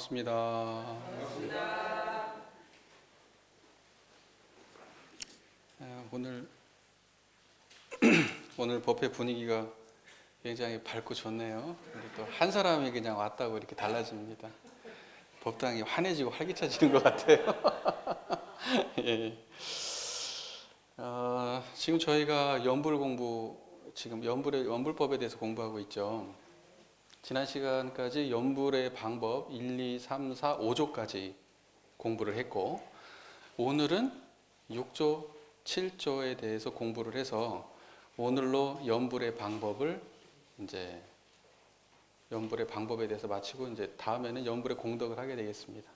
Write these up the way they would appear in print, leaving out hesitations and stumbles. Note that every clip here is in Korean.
반갑습니다. 오늘 법회 분위기가 굉장히 밝고 좋네요. 또 한 사람이 그냥 왔다고 이렇게 달라집니다. 법당이 환해지고 활기차지는 것 같아요. 예. 지금 저희가 연불법에 대해서 공부하고 있죠. 지난 시간까지 연불의 방법 1, 2, 3, 4, 5조까지 공부를 했고, 오늘은 6조, 7조에 대해서 공부를 해서 오늘로 연불의 방법에 대해서 마치고 이제 다음에는 연불의 공덕을 하게 되겠습니다.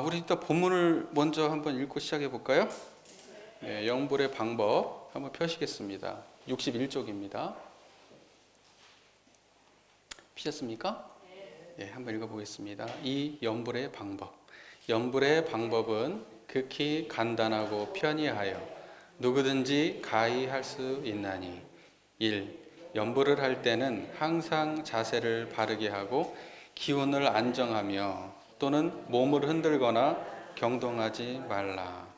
우리 일단 본문을 먼저 한번 읽고 시작해 볼까요? 네, 연불의 방법 한번 펴시겠습니다. 61쪽입니다. 피셨습니까? 네, 한번 읽어보겠습니다. 이 연불의 방법. 연불의 방법은 극히 간단하고 편이하여 누구든지 가히 할 수 있나니 1. 연불을 할 때는 항상 자세를 바르게 하고 기운을 안정하며 또는 몸을 흔들거나 경동하지 말라.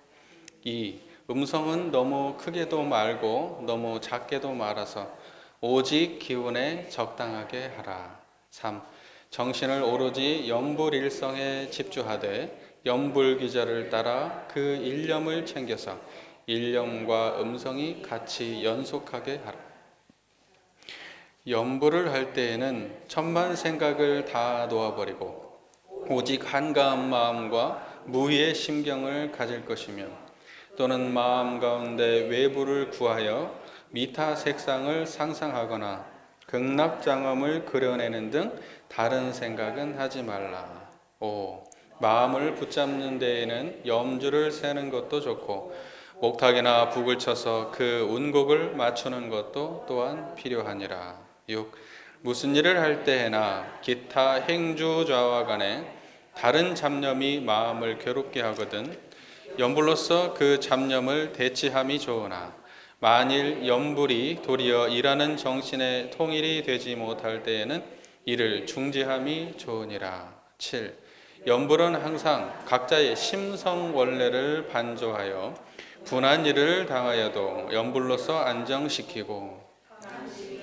2. 음성은 너무 크게도 말고 너무 작게도 말아서 오직 기운에 적당하게 하라. 3. 정신을 오로지 연불일성에 집중하되 연불기절을 따라 그 일념을 챙겨서 일념과 음성이 같이 연속하게 하라. 연불을 할 때에는 천만 생각을 다 놓아버리고 오직 한가한 마음과 무의의 심경을 가질 것이며 또는 마음 가운데 외부를 구하여 미타 색상을 상상하거나 극락장엄을 그려내는 등 다른 생각은 하지 말라. 5. 마음을 붙잡는 데에는 염주를 세는 것도 좋고 목탁이나 북을 쳐서 그 운곡을 맞추는 것도 또한 필요하니라. 6. 무슨 일을 할 때에나 기타 행주좌와 간에 다른 잡념이 마음을 괴롭게 하거든 연불로서 그 잡념을 대치함이 좋으나 만일 연불이 도리어 일하는 정신의 통일이 되지 못할 때에는 이를 중지함이 좋으니라. 7. 연불은 항상 각자의 심성 원래를 반조하여 분한 일을 당하여도 연불로서 안정시키고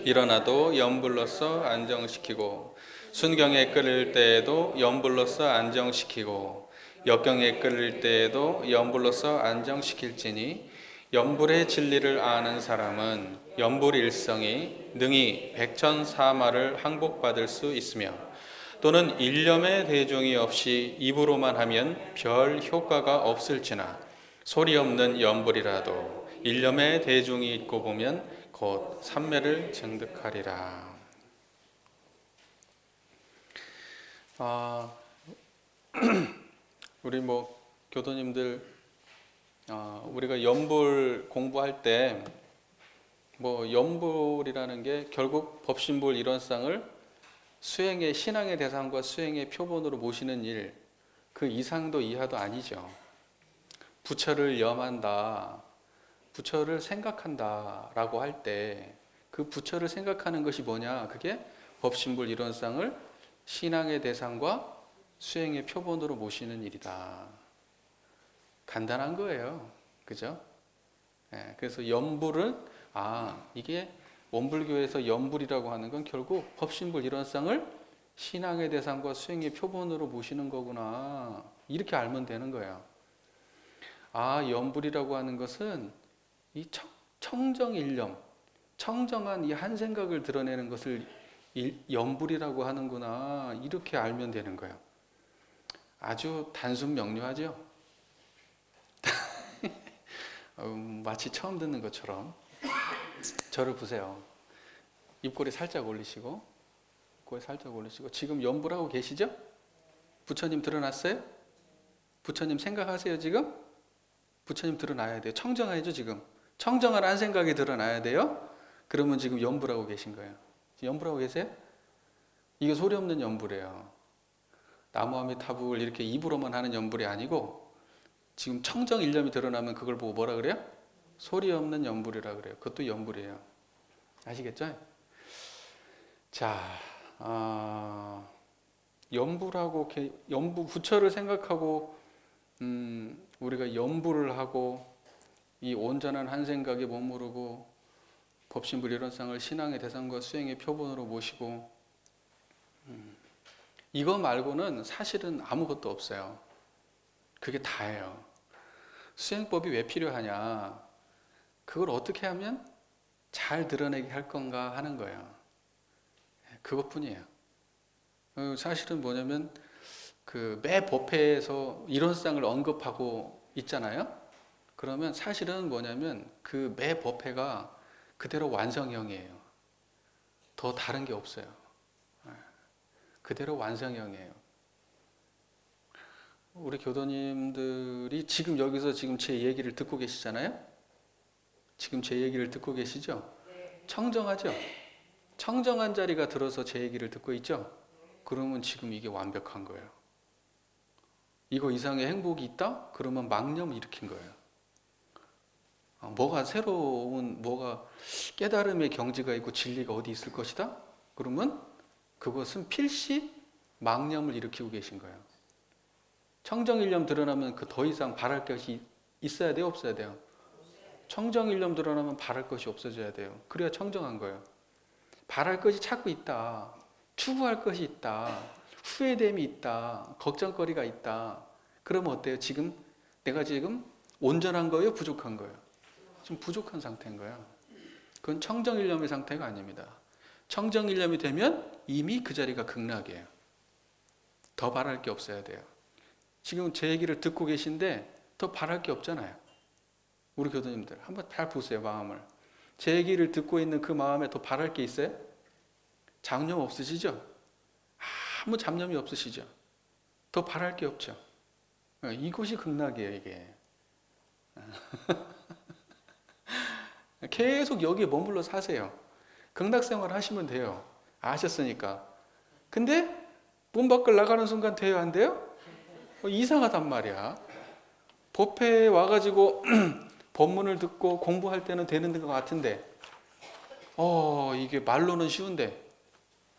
일어나도 연불로서 안정시키고 순경에 끓일 때에도 연불로서 안정시키고 역경에 끓일 때에도 연불로서 안정시킬지니 연불의 진리를 아는 사람은 연불일성이 능히 백천사마를 항복받을 수 있으며 또는 일념의 대종이 없이 입으로만 하면 별 효과가 없을지나 소리 없는 연불이라도 일념의 대종이 있고 보면 곧 삼매를 증득하리라. 우리 교도님들 우리가 연불 공부할 때 연불이라는 게 결국 법신불 일원상을 수행의 신앙의 대상과 수행의 표본으로 모시는 일, 그 이상도 이하도 아니죠. 부처를 염한다, 부처를 생각한다 라고 할 때 그 부처를 생각하는 것이 뭐냐? 그게 법신불 일원상을 신앙의 대상과 수행의 표본으로 모시는 일이다. 간단한 거예요. 그죠? 그래서 연불은 이게 원불교에서 연불이라고 하는 건 결국 법신불 일원상을 신앙의 대상과 수행의 표본으로 모시는 거구나. 이렇게 알면 되는 거예요. 연불이라고 하는 것은 이 청정일념, 청정한 이 한 생각을 드러내는 것을 연불이라고 하는구나. 이렇게 알면 되는 거예요. 아주 단순 명료하죠? 마치 처음 듣는 것처럼. 저를 보세요. 입꼬리 살짝 올리시고, 지금 연불하고 계시죠? 부처님 드러났어요? 부처님 생각하세요, 지금? 부처님 드러나야 돼요. 청정하죠, 지금. 청정한 한 생각이 드러나야 돼요? 그러면 지금 연불하고 계신 거예요. 연불하고 계세요? 이게 소리 없는 연불이에요. 나무아미타불 이렇게 입으로만 하는 연불이 아니고 지금 청정 일념이 드러나면 그걸 보고 뭐라 그래요? 소리 없는 연불이라 그래요. 그것도 연불이에요. 아시겠죠? 자, 연부라고 연부 부처를 생각하고 우리가 연부를 하고 이 온전한 한 생각에 머무르고 법신불이론상을 신앙의 대상과 수행의 표본으로 모시고 이거 말고는 사실은 아무것도 없어요. 그게 다예요. 수행법이 왜 필요하냐? 그걸 어떻게 하면 잘 드러내게 할 건가 하는 거예요. 그것뿐이에요. 사실은 뭐냐면 그 매 법회에서 이론상을 언급하고 있잖아요. 그러면 사실은 뭐냐면 그 매 법회가 그대로 완성형이에요. 더 다른 게 없어요. 그대로 완성형이에요. 우리 교도님들이 지금 여기서 지금 제 얘기를 듣고 계시잖아요. 지금 제 얘기를 듣고 계시죠? 청정하죠? 청정한 자리가 들어서 제 얘기를 듣고 있죠? 그러면 지금 이게 완벽한 거예요. 이거 이상의 행복이 있다? 그러면 망념을 일으킨 거예요. 뭐가 새로운, 뭐가 깨달음의 경지가 있고 진리가 어디 있을 것이다? 그러면 그것은 필시 망념을 일으키고 계신 거예요. 청정일념 드러나면 그 더 이상 바랄 것이 있어야 돼요? 없어야 돼요? 청정일념 드러나면 바랄 것이 없어져야 돼요. 그래야 청정한 거예요. 바랄 것이 자꾸 있다. 추구할 것이 있다. 후회됨이 있다. 걱정거리가 있다. 그러면 어때요? 내가 지금 온전한 거예요? 부족한 거예요? 지금 부족한 상태인 거예요. 그건 청정일념의 상태가 아닙니다. 청정일념이 되면 이미 그 자리가 극락이에요. 더 바랄 게 없어야 돼요. 지금 제 얘기를 듣고 계신데 더 바랄 게 없잖아요. 우리 교도님들 한번 잘 보세요. 마음을. 제 얘기를 듣고 있는 그 마음에 더 바랄 게 있어요? 잡념 없으시죠? 아무 잡념이 없으시죠? 더 바랄 게 없죠? 이것이 극락이에요. 이게. 계속 여기에 머물러 사세요. 극락생활 하시면 돼요. 아셨으니까. 근데 문 밖을 나가는 순간 돼요? 안 돼요? 이상하단 말이야. 법회에 와가지고 법문을 듣고 공부할 때는 되는 것 같은데 이게 말로는 쉬운데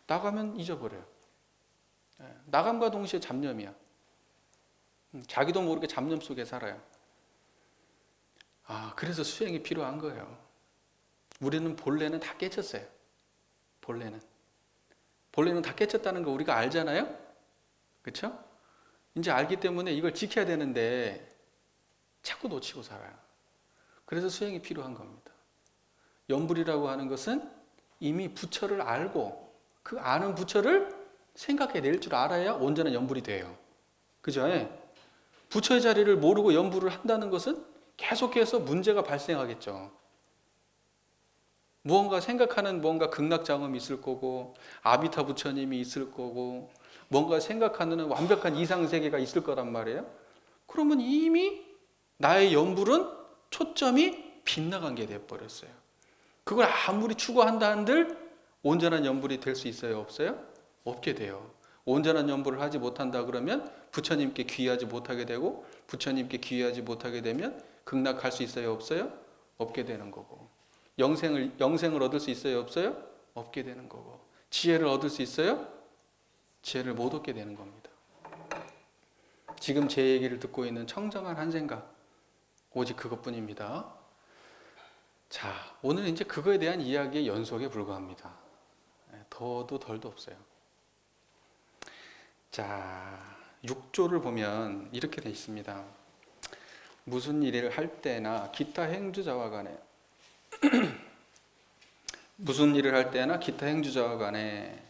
나가면 잊어버려요. 나감과 동시에 잡념이야. 자기도 모르게 잡념 속에 살아요. 그래서 수행이 필요한 거예요. 우리는 본래는 다 깨쳤어요. 본래는 다 깨쳤다는 거 우리가 알잖아요. 그렇죠? 이제 알기 때문에 이걸 지켜야 되는데 자꾸 놓치고 살아요. 그래서 수행이 필요한 겁니다. 염불이라고 하는 것은 이미 부처를 알고 그 아는 부처를 생각해낼 줄 알아야 온전한 염불이 돼요. 그죠? 부처의 자리를 모르고 염불을 한다는 것은 계속해서 문제가 발생하겠죠. 무언가 생각하는 뭔가 극락장엄이 있을 거고 아비타 부처님이 있을 거고 뭔가 생각하는 완벽한 이상세계가 있을 거란 말이에요. 그러면 이미 나의 염불은 초점이 빗나간 게 돼버렸어요. 그걸 아무리 추구한다 한들 온전한 염불이 될 수 있어요? 없어요? 없게 돼요. 온전한 염불을 하지 못한다 그러면 부처님께 귀의하지 못하게 되고 부처님께 귀의하지 못하게 되면 극락할 수 있어요? 없어요? 없게 되는 거고 영생을 얻을 수 있어요? 없어요? 없게 되는 거고 지혜를 얻을 수 있어요? 지혜를 못 얻게 되는 겁니다. 지금 제 얘기를 듣고 있는 청정한 한 생각 오직 그것뿐입니다. 자, 오늘 이제 그거에 대한 이야기의 연속에 불과합니다. 더도 덜도 없어요. 자, 6조를 보면 이렇게 되어 있습니다. 무슨 일을 할 때나 기타 행주자와 간에 무슨 일을 할 때나 기타 행주자와 간에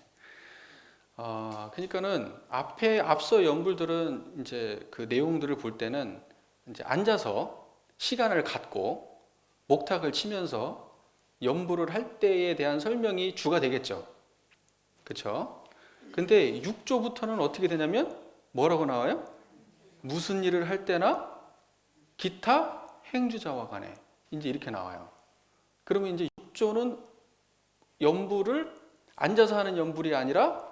그러니까는 앞서 연불들은 이제 그 내용들을 볼 때는 이제 앉아서 시간을 갖고 목탁을 치면서 연불을 할 때에 대한 설명이 주가 되겠죠. 그렇죠? 근데 6조부터는 어떻게 되냐면 뭐라고 나와요? 무슨 일을 할 때나 기타 행주자와 간에 이제 이렇게 나와요. 그러면 이제 6조는 연불을 앉아서 하는 연불이 아니라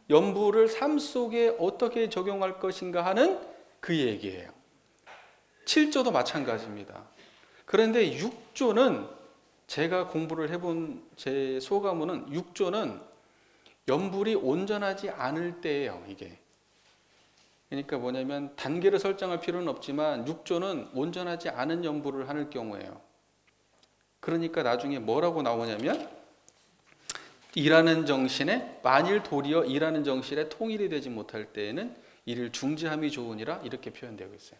연불을 삶 속에 어떻게 적용할 것인가 하는 그 얘기예요. 7조도 마찬가지입니다. 그런데 6조는 제가 공부를 해본 제 소감은 6조는 연불이 온전하지 않을 때예요. 이게 그러니까 뭐냐면 단계를 설정할 필요는 없지만 육조는 온전하지 않은 연부를 하는 경우예요. 그러니까 나중에 뭐라고 나오냐면 일하는 정신에 만일 도리어 일하는 정신에 통일이 되지 못할 때에는 이를 중지함이 좋으니라 이렇게 표현되고 있어요.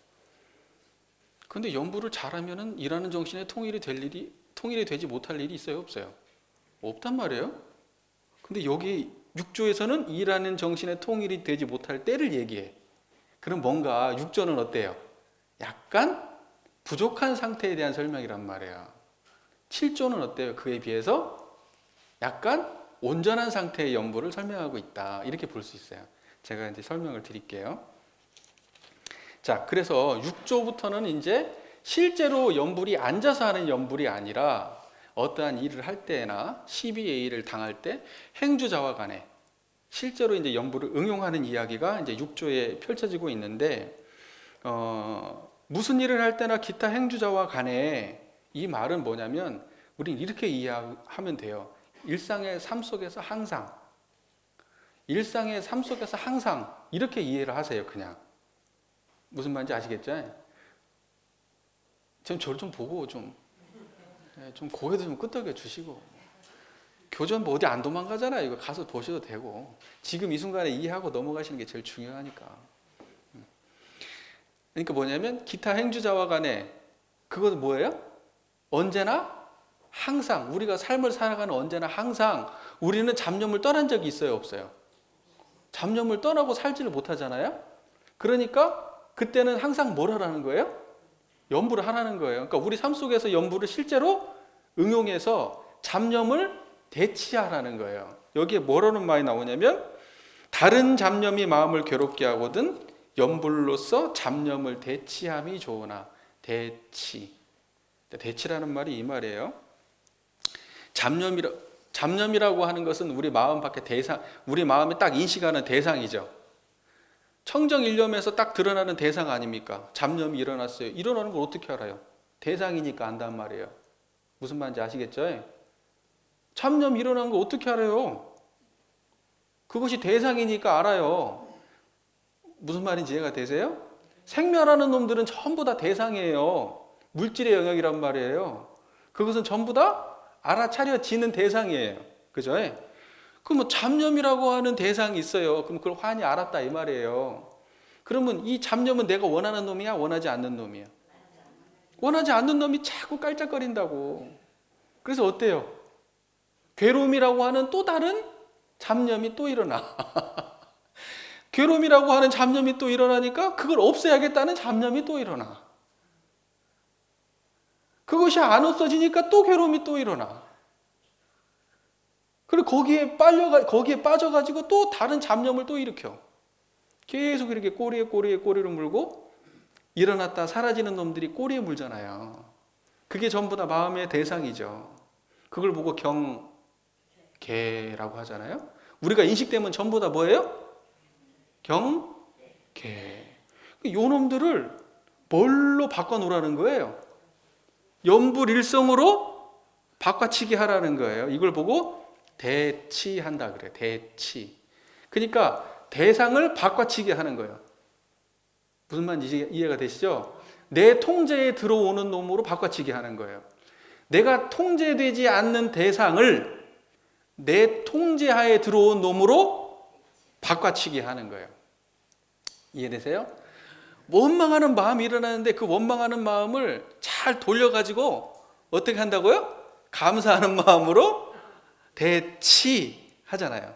근데 연부를 잘하면은 일하는 정신에 통일이 되지 못할 일이 있어요, 없어요? 없단 말이에요. 근데 여기 6조에서는 일하는 정신에 통일이 되지 못할 때를 얘기해. 그럼 뭔가 6조는 어때요? 약간 부족한 상태에 대한 설명이란 말이에요. 7조는 어때요? 그에 비해서 약간 온전한 상태의 연부를 설명하고 있다. 이렇게 볼 수 있어요. 제가 이제 설명을 드릴게요. 자, 그래서 6조부터는 이제 실제로 연불이 앉아서 하는 연불이 아니라 어떠한 일을 할 때나 시비의 일을 당할 때 행주자와 간에 실제로 이제 연불을 응용하는 이야기가 이제 6조에 펼쳐지고 있는데, 무슨 일을 할 때나 기타 행주자와 간에 이 말은 뭐냐면 우린 이렇게 이해하면 돼요. 일상의 삶 속에서 항상 이렇게 이해를 하세요. 그냥 무슨 말인지 아시겠죠? 저를 좀 보고 좀 고개도 좀 끄덕여 주시고, 교전 뭐 어디 안 도망가잖아요. 이거 가서 보셔도 되고 지금 이 순간에 이해하고 넘어가시는 게 제일 중요하니까. 그러니까 뭐냐면 기타 행주자와 간에 그것은 뭐예요? 언제나 항상 우리가 삶을 살아가는 언제나 항상 우리는 잡념을 떠난 적이 있어요, 없어요? 잡념을 떠나고 살지를 못하잖아요. 그러니까 그때는 항상 뭘 하라는 거예요? 연부를 하라는 거예요. 그러니까 우리 삶 속에서 연부를 실제로 응용해서 잡념을 대치하라는 거예요. 여기에 뭐라는 말이 나오냐면 다른 잡념이 마음을 괴롭게 하거든 연불로서 잡념을 대치함이 좋으나. 대치라는 말이 이 말이에요. 잡념이라고 하는 것은 우리 마음 밖에 우리 마음에 딱 인식하는 대상이죠. 청정일념에서 딱 드러나는 대상 아닙니까? 잡념이 일어났어요. 일어나는 걸 어떻게 알아요? 대상이니까 안단 말이에요. 무슨 말인지 아시겠죠? 잡념 일어난 거 어떻게 알아요? 그것이 대상이니까 알아요. 무슨 말인지 이해가 되세요? 생멸하는 놈들은 전부 다 대상이에요. 물질의 영역이란 말이에요. 그것은 전부 다 알아차려지는 대상이에요. 그죠? 그럼 뭐 잡념이라고 하는 대상이 있어요. 그럼 그걸 환히 알았다 이 말이에요. 그러면 이 잡념은 내가 원하는 놈이야? 원하지 않는 놈이야? 원하지 않는 놈이 자꾸 깔짝거린다고. 그래서 어때요? 괴로움이라고 하는 또 다른 잡념이 또 일어나. 괴로움이라고 하는 잡념이 또 일어나니까 그걸 없애야겠다는 잡념이 또 일어나. 그것이 안 없어지니까 또 괴로움이 또 일어나. 그리고 거기에 빠져가지고 또 다른 잡념을 또 일으켜. 계속 이렇게 꼬리를 물고 일어났다 사라지는 놈들이 꼬리에 물잖아요. 그게 전부 다 마음의 대상이죠. 그걸 보고 경계라고 하잖아요. 우리가 인식되면 전부 다 뭐예요? 경계. 요 놈들을 뭘로 바꿔놓으라는 거예요? 연불일성으로 바꿔치기 하라는 거예요. 이걸 보고 대치한다 그래요. 대치. 그러니까 대상을 바꿔치기 하는 거예요. 무슨 말인지 이해가 되시죠? 내 통제에 들어오는 놈으로 바꿔치기 하는 거예요. 내가 통제되지 않는 대상을 내 통제하에 들어온 놈으로 바꿔치기 하는 거예요. 이해되세요? 원망하는 마음이 일어나는데 그 원망하는 마음을 잘 돌려가지고 어떻게 한다고요? 감사하는 마음으로 대치하잖아요.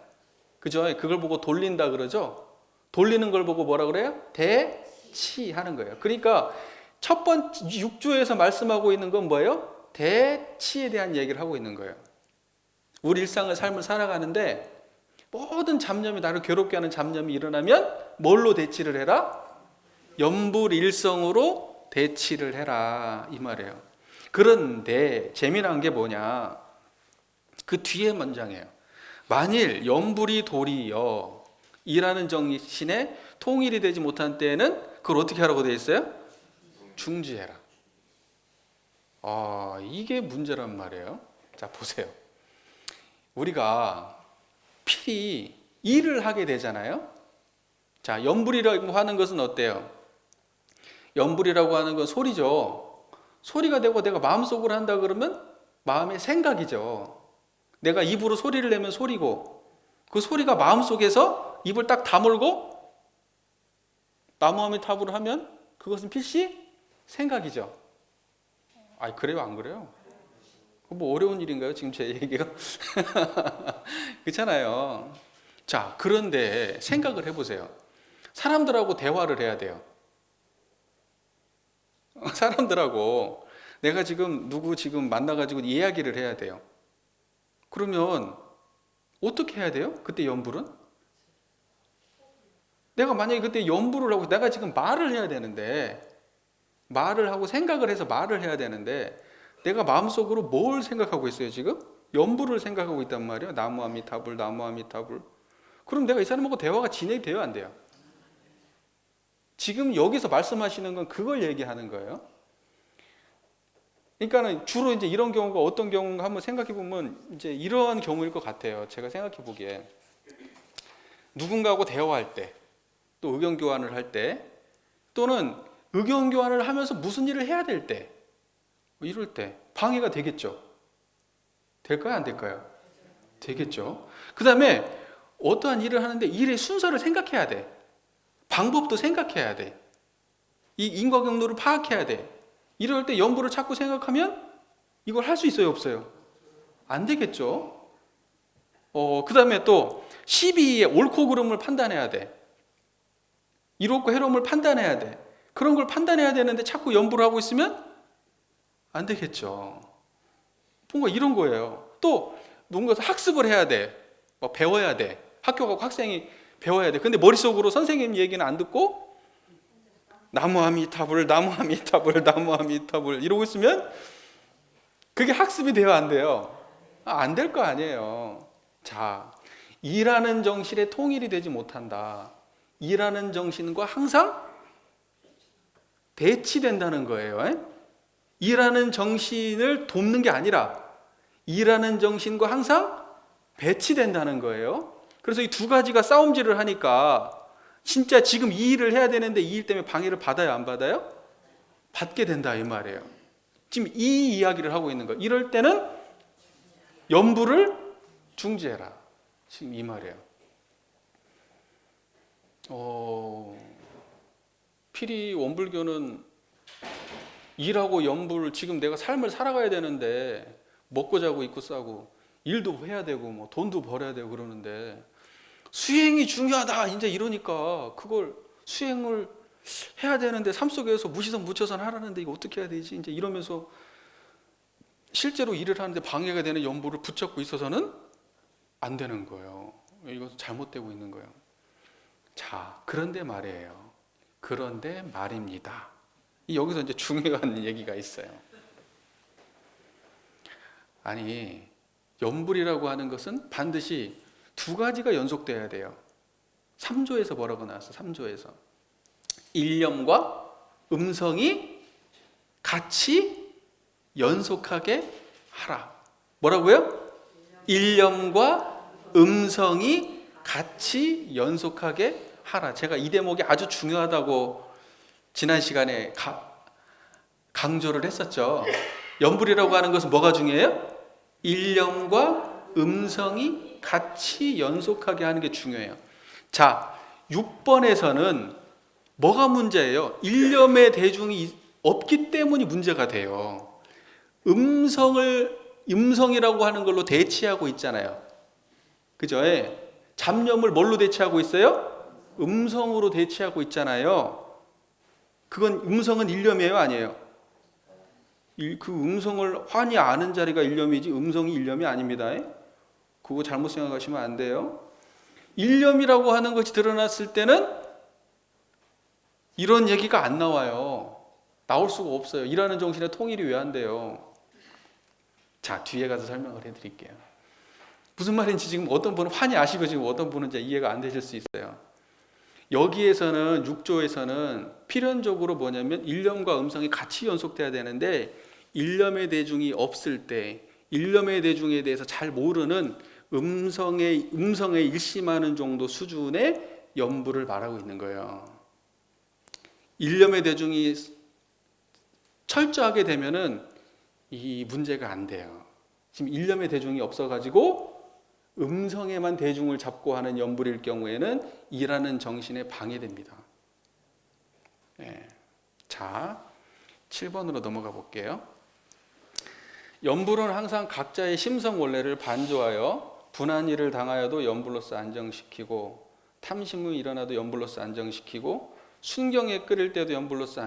그죠? 그걸 보고 돌린다 그러죠? 돌리는 걸 보고 뭐라 그래요? 대치하는 거예요. 그러니까 첫 번째 6조에서 말씀하고 있는 건 뭐예요? 대치에 대한 얘기를 하고 있는 거예요. 우리 삶을 살아가는데 모든 잡념이 나를 괴롭게 하는 잡념이 일어나면 뭘로 대치를 해라? 연불일성으로 대치를 해라 이 말이에요. 그런데 재미난 게 뭐냐? 그 뒤에 문장이에요. 만일 연불이 도리여 일하는 정신에 통일이 되지 못한 때에는 그걸 어떻게 하라고 되어 있어요? 중지해라. 이게 문제란 말이에요. 자, 보세요. 우리가 필히 일을 하게 되잖아요. 자, 연불이라고 하는 것은 어때요? 연불이라고 하는 건 소리죠. 소리가 되고 내가 마음속으로 한다 그러면 마음의 생각이죠. 내가 입으로 소리를 내면 소리고, 그 소리가 마음속에서 입을 딱 다물고 나무아미타불을 하면 그것은 필시 생각이죠. 아, 그래요? 안 그래요? 뭐 어려운 일인가요? 지금 제 얘기가? 그렇잖아요. 자, 그런데 생각을 해보세요. 사람들하고 대화를 해야 돼요. 사람들하고 내가 지금 누구 지금 만나가지고 이야기를 해야 돼요. 그러면 어떻게 해야 돼요? 그때 연불은? 내가 만약에 그때 연불을 하고 내가 지금 말을 해야 되는데, 말을 하고 생각을 해서 말을 해야 되는데 내가 마음속으로 뭘 생각하고 있어요 지금? 연불을 생각하고 있단 말이에요. 나무아미타불, 나무아미타불. 그럼 내가 이 사람하고 대화가 진행돼요, 안 돼요? 지금 여기서 말씀하시는 건 그걸 얘기하는 거예요. 그러니까는 주로 이제 이런 경우가 어떤 경우인가 한번 생각해 보면 이제 이러한 경우일 것 같아요. 제가 생각해 보기에 누군가하고 대화할 때, 또 의견 교환을 할 때, 또는 의견 교환을 하면서 무슨 일을 해야 될 때, 이럴 때 방해가 되겠죠. 될까요? 안 될까요? 되겠죠. 그 다음에 어떠한 일을 하는데 일의 순서를 생각해야 돼. 방법도 생각해야 돼. 이 인과 경로를 파악해야 돼. 이럴 때 연불을 자꾸 생각하면 이걸 할 수 있어요, 없어요? 안 되겠죠. 그 다음에 또 시비의 옳고 그름을 판단해야 돼. 이롭고 해로움을 판단해야 돼. 그런 걸 판단해야 되는데 자꾸 연불을 하고 있으면 안 되겠죠. 뭔가 이런 거예요. 또 뭔가 학습을 해야 돼. 막 배워야 돼. 학교 가고 학생이 배워야 돼. 근데 머릿속으로 선생님 얘기는 안 듣고 나무아미타불, 나무아미타불, 나무아미타불 이러고 있으면 그게 학습이 돼요, 안 돼요? 안 될 거 아니에요. 자, 일하는 정신에 통일이 되지 못한다. 일하는 정신과 항상 대치된다는 거예요. 일하는 정신을 돕는 게 아니라 일하는 정신과 항상 배치된다는 거예요. 그래서 이 두 가지가 싸움질을 하니까 진짜 지금 이 일을 해야 되는데 이 일 때문에 방해를 받아요, 안 받아요? 받게 된다 이 말이에요. 지금 이 이야기를 하고 있는 거예요. 이럴 때는 연불을 중지해라. 지금 이 말이에요. 필히 원불교는 일하고 연불, 지금 내가 삶을 살아가야 되는데 먹고 자고 입고 싸고 일도 해야 되고 뭐 돈도 벌어야 되고 그러는데 수행이 중요하다 이제 이러니까 그걸 수행을 해야 되는데 삶 속에서 무시선 무처선 하라는데 이거 어떻게 해야 되지 이제 이러면서 실제로 일을 하는데 방해가 되는 연불을 붙잡고 있어서는 안 되는 거예요. 이것은 잘못되고 있는 거예요. 자, 그런데 말이에요. 그런데 말입니다. 여기서 이제 중요한 얘기가 있어요. 아니, 연불이라고 하는 것은 반드시 두 가지가 연속돼야 돼요. 3조에서 뭐라고 나왔어? 3조에서 일념과 음성이 같이 연속하게 하라. 뭐라고요? 일념과 음성이 같이 연속하게 하라. 제가 이 대목이 아주 중요하다고 지난 시간에 강조를 했었죠. 연불이라고 하는 것은 뭐가 중요해요? 일념과 음성이 같이 연속하게 하는 게 중요해요. 자, 6번에서는 뭐가 문제예요? 일념의 대중이 없기 때문이 문제가 돼요. 음성이라고 하는 걸로 대치하고 있잖아요. 그죠? 잡념을 뭘로 대치하고 있어요? 음성으로 대치하고 있잖아요. 그건 음성은 일념이에요, 아니에요? 그 음성을 환히 아는 자리가 일념이지 음성이 일념이 아닙니다. 그거 잘못 생각하시면 안 돼요. 일념이라고 하는 것이 드러났을 때는 이런 얘기가 안 나와요. 나올 수가 없어요. 일하는 정신의 통일이 왜 안 돼요? 자, 뒤에 가서 설명을 해드릴게요. 무슨 말인지 지금 어떤 분은 환히 아시고 지금 어떤 분은 이제 이해가 안 되실 수 있어요. 여기에서는 6조에서는 필연적으로 뭐냐면 일념과 음성이 같이 연속돼야 되는데 일념의 대중이 없을 때 일념의 대중에 대해서 잘 모르는 음성에 일심하는 정도 수준의 연부를 말하고 있는 거예요. 일념의 대중이 철저하게 되면은 이 문제가 안 돼요. 지금 일념의 대중이 없어가지고 음성에만 대중을 잡고 하는 연불일 경우에는 이라는 정신에 방해됩니다. 네. 자, 7번으로 넘어가 볼게요. 연불은 항상 각자의 심성 원래를 반조하여 분한 일을 당하여도 연불로서 안정시키고, 탐심이 일어나도 연불로서 안정시키고, 순경에 끓일 때도 연불로서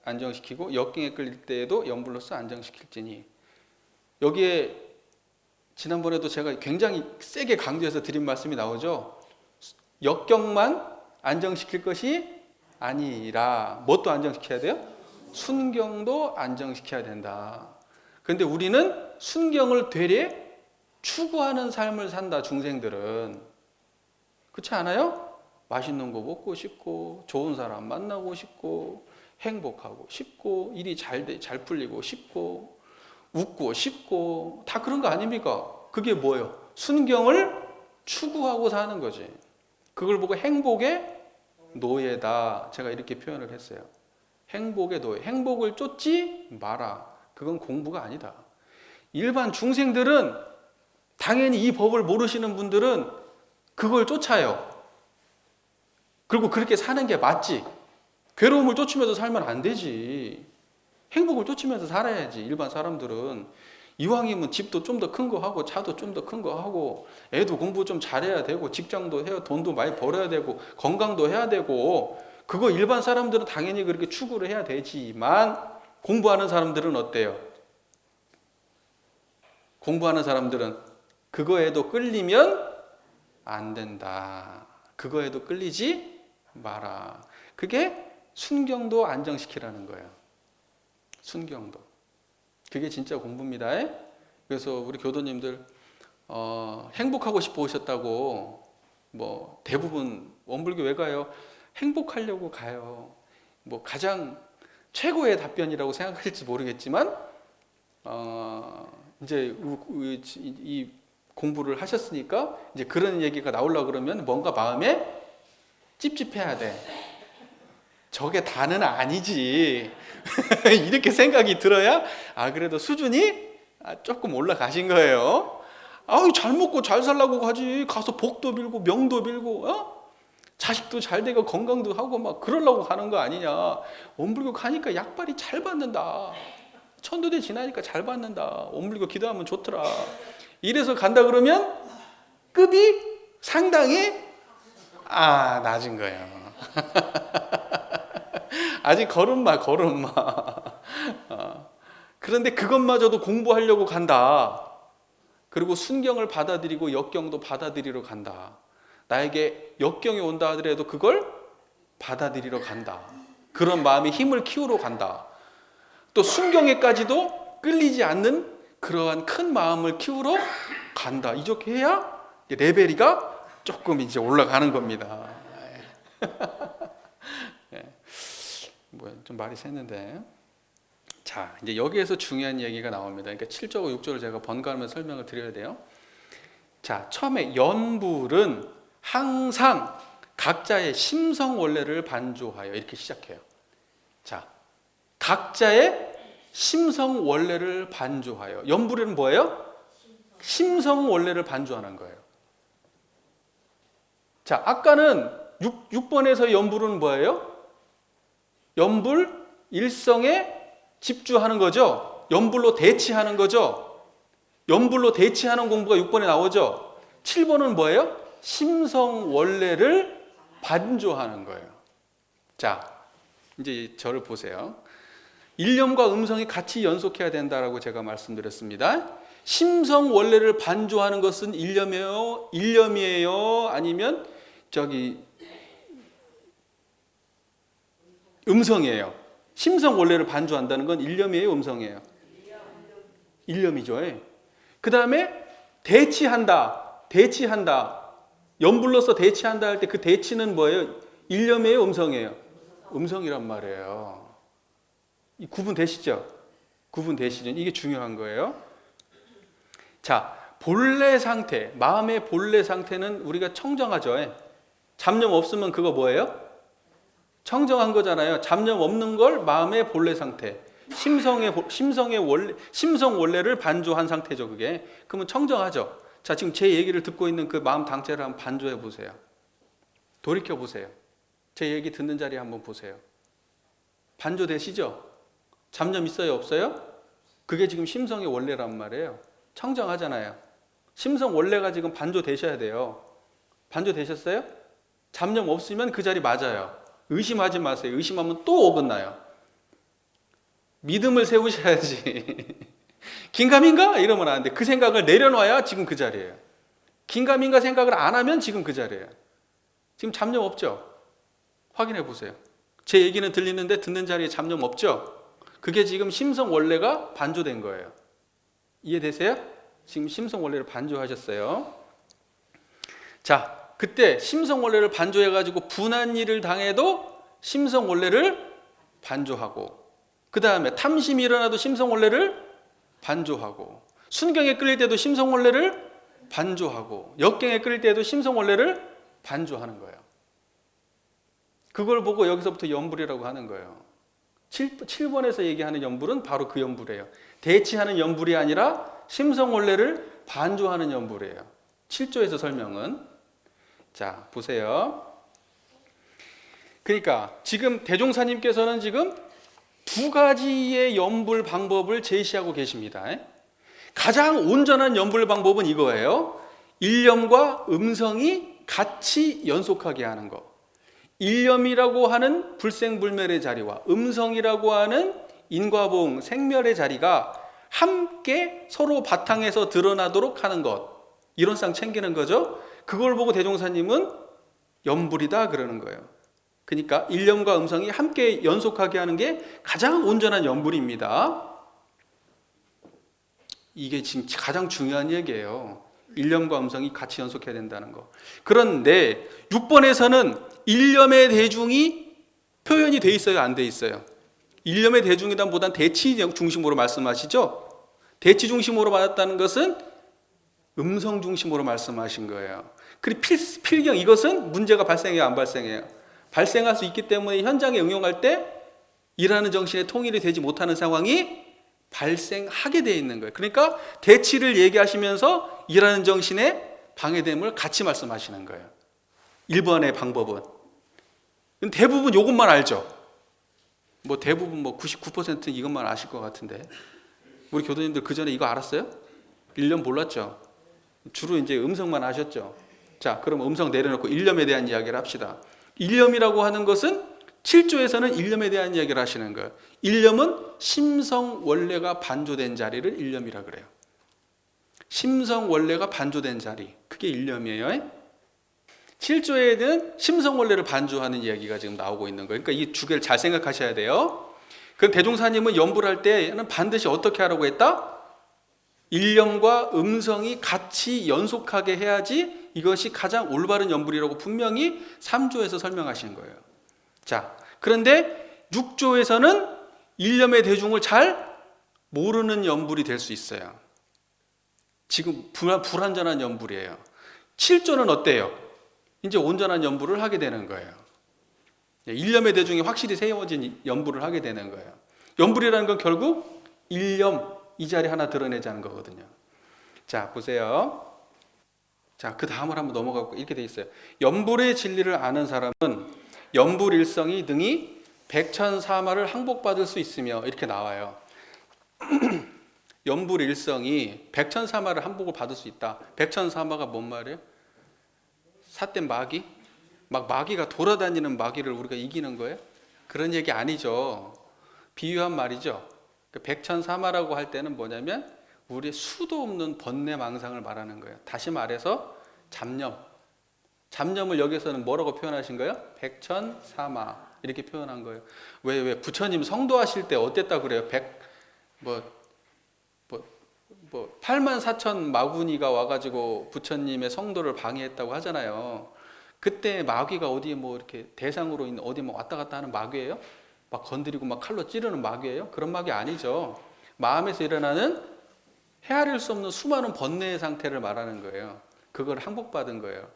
안정시키고, 역경에 끓일 때에도 연불로서 안정시킬지니. 여기에 지난번에도 제가 굉장히 세게 강조해서 드린 말씀이 나오죠. 역경만 안정시킬 것이 아니라 뭣도 안정시켜야 돼요? 순경도 안정시켜야 된다. 그런데 우리는 순경을 되레 추구하는 삶을 산다. 중생들은 그렇지 않아요? 맛있는 거 먹고 싶고, 좋은 사람 만나고 싶고, 행복하고 싶고, 일이 잘 풀리고 싶고, 웃고 싶고, 다 그런 거 아닙니까? 그게 뭐예요? 순경을 추구하고 사는 거지. 그걸 보고 행복의 노예다. 제가 이렇게 표현을 했어요. 행복의 노예. 행복을 쫓지 마라. 그건 공부가 아니다. 일반 중생들은 당연히 이 법을 모르시는 분들은 그걸 쫓아요. 그리고 그렇게 사는 게 맞지. 괴로움을 쫓으면서 살면 안 되지. 행복을 쫓으면서 살아야지. 일반 사람들은 이왕이면 집도 좀 더 큰 거 하고, 차도 좀 더 큰 거 하고, 애도 공부 좀 잘해야 되고, 직장도 해야, 돈도 많이 벌어야 되고, 건강도 해야 되고, 그거 일반 사람들은 당연히 그렇게 추구를 해야 되지만, 공부하는 사람들은 어때요? 공부하는 사람들은 그거에도 끌리면 안 된다. 그거에도 끌리지 마라. 그게 순경도 안정시키라는 거예요. 순경도. 그게 진짜 공부입니다. 그래서 우리 교도님들 행복하고 싶어 오셨다고 뭐 대부분 원불교 왜 가요? 행복하려고 가요. 뭐 가장 최고의 답변이라고 생각하실지 모르겠지만 이제 이 공부를 하셨으니까 이제 그런 얘기가 나오려고 그러면 뭔가 마음에 찝찝해야 돼. 저게 다는 아니지. 이렇게 생각이 들어야 그래도 수준이 조금 올라가신 거예요. 잘 먹고 잘 살라고 가지. 가서 복도 빌고 명도 빌고 자식도 잘 되고 건강도 하고 막 그러려고 가는 거 아니냐. 원불교 가니까 약발이 잘 받는다. 천도대 지나니까 잘 받는다. 원불교 기도하면 좋더라. 이래서 간다 그러면 급이 상당히 낮은 거예요. 아직 걸음마. 그런데 그것마저도 공부하려고 간다. 그리고 순경을 받아들이고 역경도 받아들이러 간다. 나에게 역경이 온다 하더라도 그걸 받아들이러 간다. 그런 마음의 힘을 키우러 간다. 또 순경에까지도 끌리지 않는 그러한 큰 마음을 키우러 간다. 이렇게 해야 레벨이가 조금 이제 올라가는 겁니다. 좀 말이 샜는데. 자, 이제 여기에서 중요한 얘기가 나옵니다. 그러니까 7절과 6절을 제가 번갈아가면서 설명을 드려야 돼요. 자, 처음에 연불은 항상 각자의 심성 원래를 반조하여 이렇게 시작해요. 자, 각자의 심성 원래를 반조하여. 연불은 뭐예요? 심성 원래를 반조하는 거예요. 자, 아까는 6번에서 연불은 뭐예요? 연불 일성에 집주하는 거죠. 연불로 대치하는 거죠. 연불로 대치하는 공부가 6번에 나오죠. 7번은 뭐예요? 심성 원래를 반조하는 거예요. 자, 이제 저를 보세요. 일념과 음성이 같이 연속해야 된다라고 제가 말씀드렸습니다. 심성 원래를 반조하는 것은 일념이에요? 아니면 음성이에요? 심성 원래를 반조한다는 건 일념이에요? 음성이에요? 일념이죠. 그 다음에 대치한다. 연불로서 대치한다 할 때 그 대치는 뭐예요? 일념이에요? 음성이에요? 음성이란 말이에요. 구분되시죠? 이게 중요한 거예요. 자, 본래 상태, 마음의 본래 상태는 우리가 청정하죠. 잡념 없으면 그거 뭐예요? 청정한 거잖아요. 잡념 없는 걸 마음의 본래 상태. 심성 원래를 반조한 상태죠, 그게. 그러면 청정하죠. 자, 지금 제 얘기를 듣고 있는 그 마음 당체를 한번 반조해 보세요. 돌이켜 보세요. 제 얘기 듣는 자리에 한번 보세요. 반조되시죠? 잡념 있어요, 없어요? 그게 지금 심성의 원래란 말이에요. 청정하잖아요. 심성 원래가 지금 반조되셔야 돼요. 반조되셨어요? 잡념 없으면 그 자리 맞아요. 의심하지 마세요. 의심하면 또 어긋나요. 믿음을 세우셔야지. 긴가민가? 이러면 안 돼. 그 생각을 내려놔야 지금 그 자리예요. 긴가민가 생각을 안 하면 지금 그 자리예요. 지금 잡념 없죠? 확인해 보세요. 제 얘기는 들리는데 듣는 자리에 잡념 없죠? 그게 지금 심성 원래가 반조된 거예요. 이해되세요? 지금 심성 원래를 반조하셨어요. 자, 그때 심성 원래를 반조해가지고 분한 일을 당해도 심성 원래를 반조하고, 그 다음에 탐심이 일어나도 심성 원래를 반조하고, 순경에 끌릴 때도 심성 원래를 반조하고, 역경에 끌릴 때도 심성 원래를 반조하는 거예요. 그걸 보고 여기서부터 연불이라고 하는 거예요. 7번에서 얘기하는 연불은 바로 그 연불이에요. 대치하는 연불이 아니라 심성 원래를 반조하는 연불이에요. 7조에서 설명은. 자, 보세요. 그러니까 지금 대종사님께서는 지금 두 가지의 연불 방법을 제시하고 계십니다. 가장 온전한 연불 방법은 이거예요. 일념과 음성이 같이 연속하게 하는 것. 일념이라고 하는 불생불멸의 자리와 음성이라고 하는 인과보응 생멸의 자리가 함께 서로 바탕에서 드러나도록 하는 것. 이론상 챙기는 거죠. 그걸 보고 대종사님은 연불이다 그러는 거예요. 그러니까 일념과 음성이 함께 연속하게 하는 게 가장 온전한 연불입니다. 이게 지금 가장 중요한 얘기예요. 일념과 음성이 같이 연속해야 된다는 거. 그런데 6번에서는 일념의 대중이 표현이 돼 있어요, 안 돼 있어요? 일념의 대중이보단 대치 중심으로 말씀하시죠? 대치 중심으로 받았다는 것은 음성 중심으로 말씀하신 거예요. 그리고 필경, 이것은 문제가 발생해요, 안 발생해요? 발생할 수 있기 때문에 현장에 응용할 때 일하는 정신의 통일이 되지 못하는 상황이 발생하게 되어 있는 거예요. 그러니까 대치를 얘기하시면서 일하는 정신의 방해됨을 같이 말씀하시는 거예요. 1번의 방법은. 대부분 이것만 알죠. 뭐 대부분 99% 이것만 아실 것 같은데. 우리 교도님들 그 전에 이거 알았어요? 1년 몰랐죠. 주로 이제 음성만 아셨죠. 자, 그럼 음성 내려놓고 일념에 대한 이야기를 합시다. 일념이라고 하는 것은 7조에서는 일념에 대한 이야기를 하시는 거예요. 일념은 심성 원래가 반조된 자리를 일념이라 그래요. 심성 원래가 반조된 자리, 그게 일념이에요. 7조에는 심성 원래를 반조하는 이야기가 지금 나오고 있는 거예요. 그러니까 이 두 개를 잘 생각하셔야 돼요. 그럼 대종사님은 연불할 때는 반드시 어떻게 하라고 했다? 일념과 음성이 같이 연속하게 해야지 이것이 가장 올바른 연불이라고 분명히 3조에서 설명하시는 거예요. 자, 그런데 6조에서는 일념의 대중을 잘 모르는 연불이 될 수 있어요. 지금 불완전한 연불이에요. 7조는 어때요? 이제 온전한 연불을 하게 되는 거예요. 일념의 대중이 확실히 세워진 연불을 하게 되는 거예요. 연불이라는 건 결국 일념, 이 자리 하나 드러내자는 거거든요. 자, 보세요. 자, 그 다음을 한번 넘어가고 이렇게 돼 있어요. 연불의 진리를 아는 사람은 연불일성이 등이 백천사마를 항복받을 수 있으며 이렇게 나와요. 연불일성이 백천사마를 항복을 받을 수 있다. 백천사마가 뭔 말이에요? 삿된 마귀? 막 마귀가 돌아다니는 마귀를 우리가 이기는 거예요? 그런 얘기 아니죠. 비유한 말이죠. 백천사마라고 할 때는 뭐냐면 우리의 수도 없는 번뇌망상을 말하는 거예요. 다시 말해서 잡념을 여기서는 뭐라고 표현하신 거예요? 백천사마 이렇게 표현한 거예요. 왜 부처님 성도하실 때 어땠다 그래요? 8만 4천 마구니가 와가지고 부처님의 성도를 방해했다고 하잖아요. 그때 마귀가 어디 이렇게 대상으로 있는 어디 왔다 갔다 하는 마귀예요? 막 건드리고 막 칼로 찌르는 마귀예요? 그런 마귀 아니죠. 마음에서 일어나는 헤아릴 수 없는 수많은 번뇌의 상태를 말하는 거예요. 그걸 항복받은 거예요.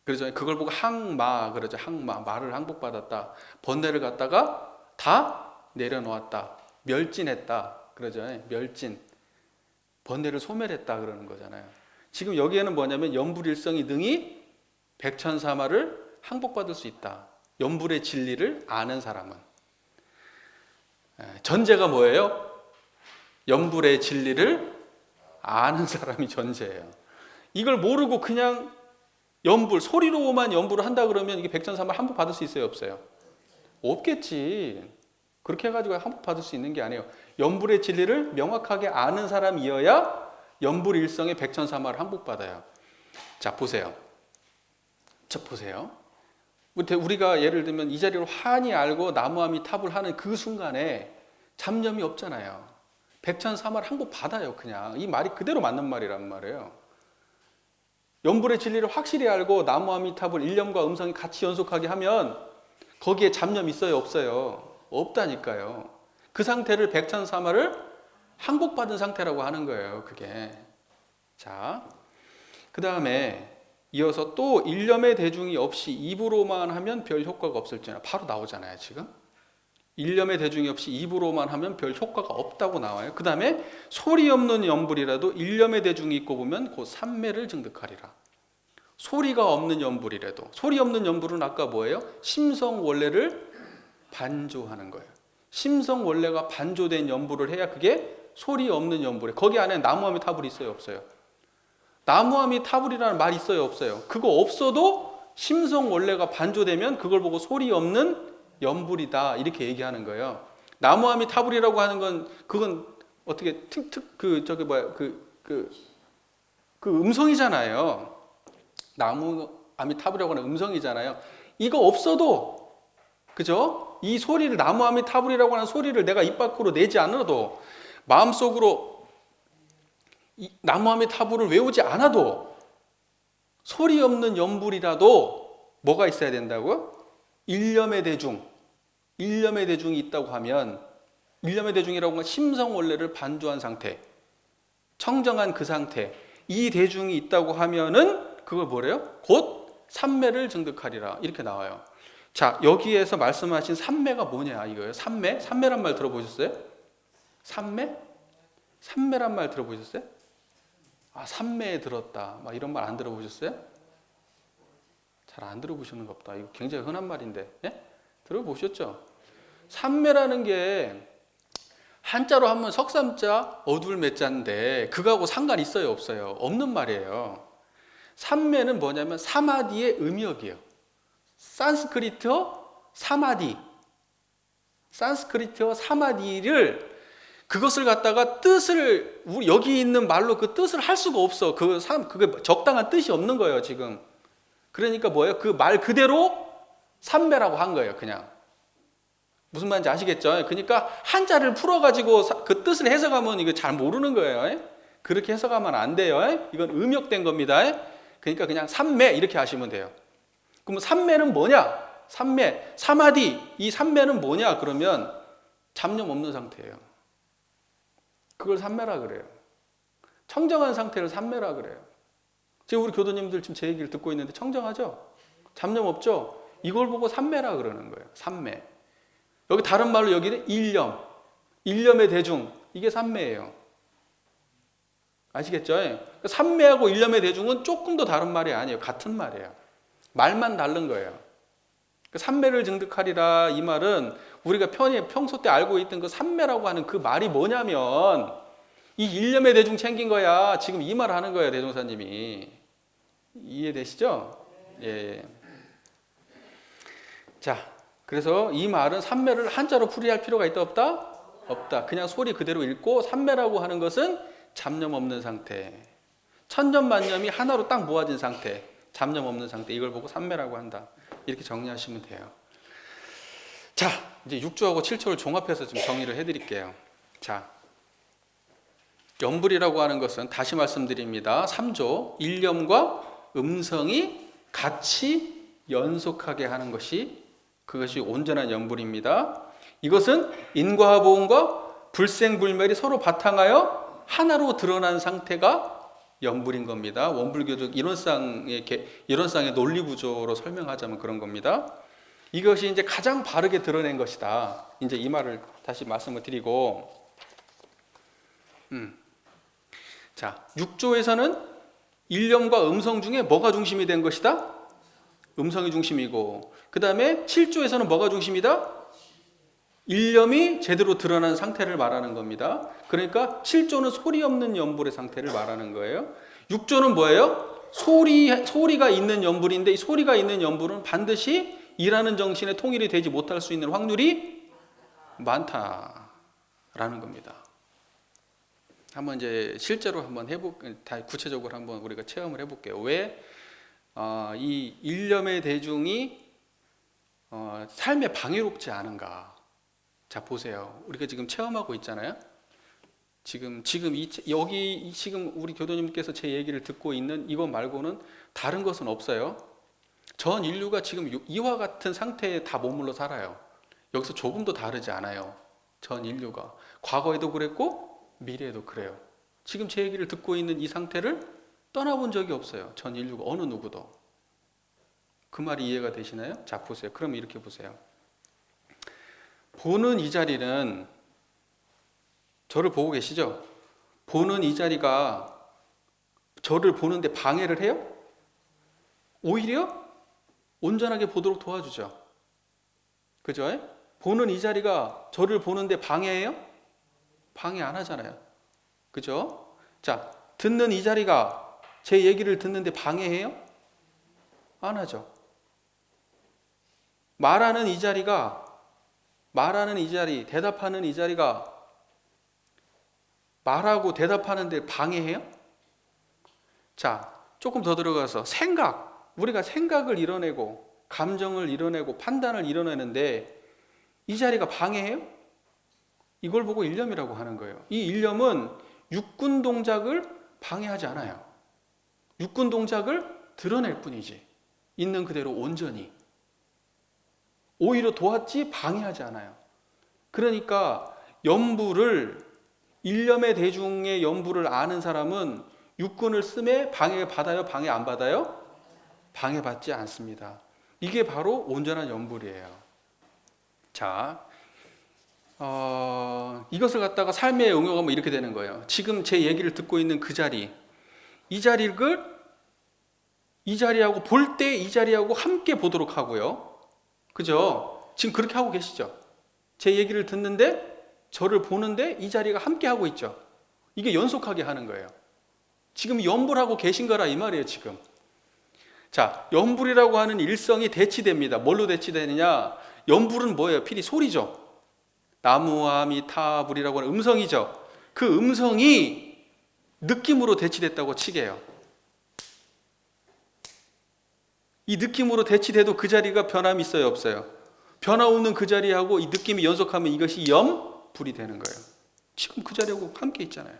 그러죠. 그걸 보고 항마 그러죠. 항마, 말을 항복받았다. 번뇌를 갖다가 다 내려놓았다. 멸진했다. 그러죠. 멸진. 번뇌를 소멸했다 그러는 거잖아요. 지금 여기에는 뭐냐면 연불일성이 능히 백천사마를 항복받을 수 있다. 연불의 진리를 아는 사람은. 전제가 뭐예요? 연불의 진리를 아는 사람이 전제예요. 이걸 모르고 그냥 연불, 소리로만 연불을 한다 그러면 이게 백천사마 항복받을 수 있어요? 없어요? 없겠지. 그렇게 해가지고 항복받을 수 있는 게 아니에요. 연불의 진리를 명확하게 아는 사람이어야 연불일성의 백천사마를 항복받아요. 자, 보세요. 보세요. 우리가 예를 들면 이 자리를 환히 알고 나무아미탑을 하는 그 순간에 잡념이 없잖아요. 백천사마를 항복받아요. 그냥 이 말이 그대로 맞는 말이란 말이에요. 연불의 진리를 확실히 알고 나무아미탑을 일념과 음성이 같이 연속하게 하면 거기에 잡념 있어요? 없어요? 없다니까요. 그 상태를 백천사마를 항복받은 상태라고 하는 거예요. 그게. 자, 그 다음에 이어서 또 일념의 대중이 없이 입으로만 하면 별 효과가 없을지나 바로 나오잖아요. 지금 일념의 대중이 없이 입으로만 하면 별 효과가 없다고 나와요. 그 다음에 소리 없는 연불이라도 일념의 대중이 있고 보면 곧 삼매를 증득하리라. 소리가 없는 연불이라도, 소리 없는 연불은 아까 뭐예요? 심성 원래를 반조하는 거예요. 심성 원래가 반조된 연불을 해야 그게 소리 없는 연불이에요. 거기 안에 나무아미타불이 있어요? 없어요? 나무아미타불이라는 말 있어요? 없어요? 그거 없어도 심성 원래가 반조되면 그걸 보고 소리 없는 연불이다 이렇게 얘기하는 거예요. 나무아미타불이라고 하는 건 그건 어떻게 그 음성이잖아요. 나무아미타불이라고 하는 음성이잖아요. 이거 없어도 그죠? 이 소리를 나무아미타불이라고 하는 소리를 내가 입 밖으로 내지 않아도 마음속으로 나무아미타불을 외우지 않아도 소리 없는 연불이라도 뭐가 있어야 된다고요? 일념의 대중, 일념의 대중이 있다고 하면 일념의 대중이라고 하면 심성 원래를 반조한 상태, 청정한 그 상태, 이 대중이 있다고 하면은 그걸 뭐래요? 곧 삼매를 증득하리라 이렇게 나와요. 자, 여기에서 말씀하신 삼매가 뭐냐 이거예요. 삼매? 삼매란 말 들어보셨어요? 삼매? 삼매란 말 들어보셨어요? 아, 삼매에 들었다 막 이런 말 안 들어보셨어요? 잘 안 들어보셨는가 보다. 이거 굉장히 흔한 말인데, 예? 들어보셨죠? 삼매라는 게 한자로 하면 석삼자 어둘매자인데 그거하고 상관 있어요? 없어요? 없는 말이에요. 삼매는 뭐냐면 사마디의 음역이에요. 산스크리트어 사마디, 산스크리트어 사마디를 그것을 갖다가 뜻을 여기 있는 말로 그 뜻을 할 수가 없어. 그게 적당한 뜻이 없는 거예요 지금. 그러니까 뭐예요? 그 말 그대로 삼매라고 한 거예요. 그냥 무슨 말인지 아시겠죠? 그러니까 한자를 풀어가지고 그 뜻을 해석하면 이거 잘 모르는 거예요. 그렇게 해석하면 안 돼요. 이건 음역된 겁니다. 그러니까 그냥 삼매 이렇게 하시면 돼요. 그럼 삼매는 뭐냐? 삼매, 사마디 이 삼매는 뭐냐? 그러면 잡념 없는 상태예요. 그걸 삼매라 그래요. 청정한 상태를 삼매라 그래요. 지금 우리 교도님들 지금 제 얘기를 듣고 있는데 청정하죠? 잡념 없죠? 이걸 보고 삼매라 그러는 거예요. 삼매. 여기 다른 말로 여기는 일념, 일념의 대중 이게 삼매예요. 아시겠죠? 삼매하고 일념의 대중은 조금 더 다른 말이 아니에요. 같은 말이에요. 말만 다른 거예요. 삼매를 증득하리라 이 말은 우리가 평소 때 알고 있던 그 삼매라고 하는 그 말이 뭐냐면 이 일념의 대중 챙긴 거야. 지금 이 말 하는 거예요. 대종사님이. 이해되시죠? 예. 자, 그래서 이 말은 삼매를 한자로 풀이할 필요가 있다 없다? 없다. 그냥 소리 그대로 읽고 삼매라고 하는 것은 잡념 없는 상태. 천년만념이 하나로 딱 모아진 상태. 잡념 없는 상태. 이걸 보고 삼매라고 한다. 이렇게 정리하시면 돼요. 자, 이제 6조하고 7조를 종합해서 좀 정리를 해드릴게요. 자, 연불이라고 하는 것은 다시 말씀드립니다. 3조 일념과 음성이 같이 연속하게 하는 것이 그것이 온전한 연불입니다. 이것은 인과보험과 불생불멸이 서로 바탕하여 하나로 드러난 상태가 연불인 겁니다. 원불교적 이론상의 논리 구조로 설명하자면 그런 겁니다. 이것이 이제 가장 바르게 드러낸 것이다. 이제 이 말을 다시 말씀을 드리고, 자, 6조에서는 일념과 음성 중에 뭐가 중심이 된 것이다? 음성이 중심이고, 그 다음에 7조에서는 뭐가 중심이다? 일념이 제대로 드러난 상태를 말하는 겁니다. 그러니까 7조는 소리 없는 연불의 상태를 말하는 거예요. 6조는 뭐예요? 소리가 있는 연불인데, 이 소리가 있는 연불은 반드시 일하는 정신의 통일이 되지 못할 수 있는 확률이 많다라는 겁니다. 한번 이제 실제로 한번 구체적으로 한번 우리가 체험을 해볼게요. 왜 이 일념의 대중이 삶에 방해롭지 않은가? 자, 보세요. 우리가 지금 체험하고 있잖아요. 지금 우리 교도님께서 제 얘기를 듣고 있는 이것 말고는 다른 것은 없어요. 전 인류가 지금 이와 같은 상태에 다 머물러 살아요. 여기서 조금도 다르지 않아요. 전 인류가 과거에도 그랬고 미래에도 그래요. 지금 제 얘기를 듣고 있는 이 상태를 떠나본 적이 없어요. 전 인류가 어느 누구도. 그 말이 이해가 되시나요? 자, 보세요. 그럼 이렇게 보세요. 보는 이 자리는, 저를 보고 계시죠? 보는 이 자리가 저를 보는데 방해를 해요? 오히려 온전하게 보도록 도와주죠. 그죠? 보는 이 자리가 저를 보는데 방해해요? 방해 안 하잖아요. 그죠? 자, 듣는 이 자리가 제 얘기를 듣는데 방해해요? 안 하죠. 말하는 이 자리, 대답하는 이 자리가 말하고 대답하는데 방해해요? 자, 조금 더 들어가서 우리가 생각을 이뤄내고 감정을 이뤄내고 판단을 이뤄내는데 이 자리가 방해해요? 이걸 보고 일념이라고 하는 거예요. 이 일념은 육군 동작을 방해하지 않아요. 육군 동작을 드러낼 뿐이지, 있는 그대로 온전히. 오히려 도왔지 방해하지 않아요. 그러니까 일념의 대중의 연불을 아는 사람은 육군을 쓰매 방해받아요? 방해 안 받아요? 방해받지 않습니다. 이게 바로 온전한 연불이에요. 자, 이것을 갖다가 삶에 응용하면 이렇게 되는 거예요. 지금 제 얘기를 듣고 있는 그 자리, 이 자리하고 볼 때 이 자리하고 함께 보도록 하고요. 그죠? 지금 그렇게 하고 계시죠? 제 얘기를 듣는데 저를 보는데 이 자리가 함께 하고 있죠. 이게 연속하게 하는 거예요. 지금 연불하고 계신 거라 이 말이에요, 지금. 자, 연불이라고 하는 일성이 대치됩니다. 뭘로 대치되느냐? 연불은 뭐예요? 필히 소리죠. 나무아미타불이라고 하는 음성이죠. 그 음성이 느낌으로 대치됐다고 치게요. 이 느낌으로 대치돼도 그 자리가 변함이 있어요, 없어요? 변화 없는 그 자리하고 이 느낌이 연속하면 이것이 염불이 되는 거예요. 지금 그 자리하고 함께 있잖아요.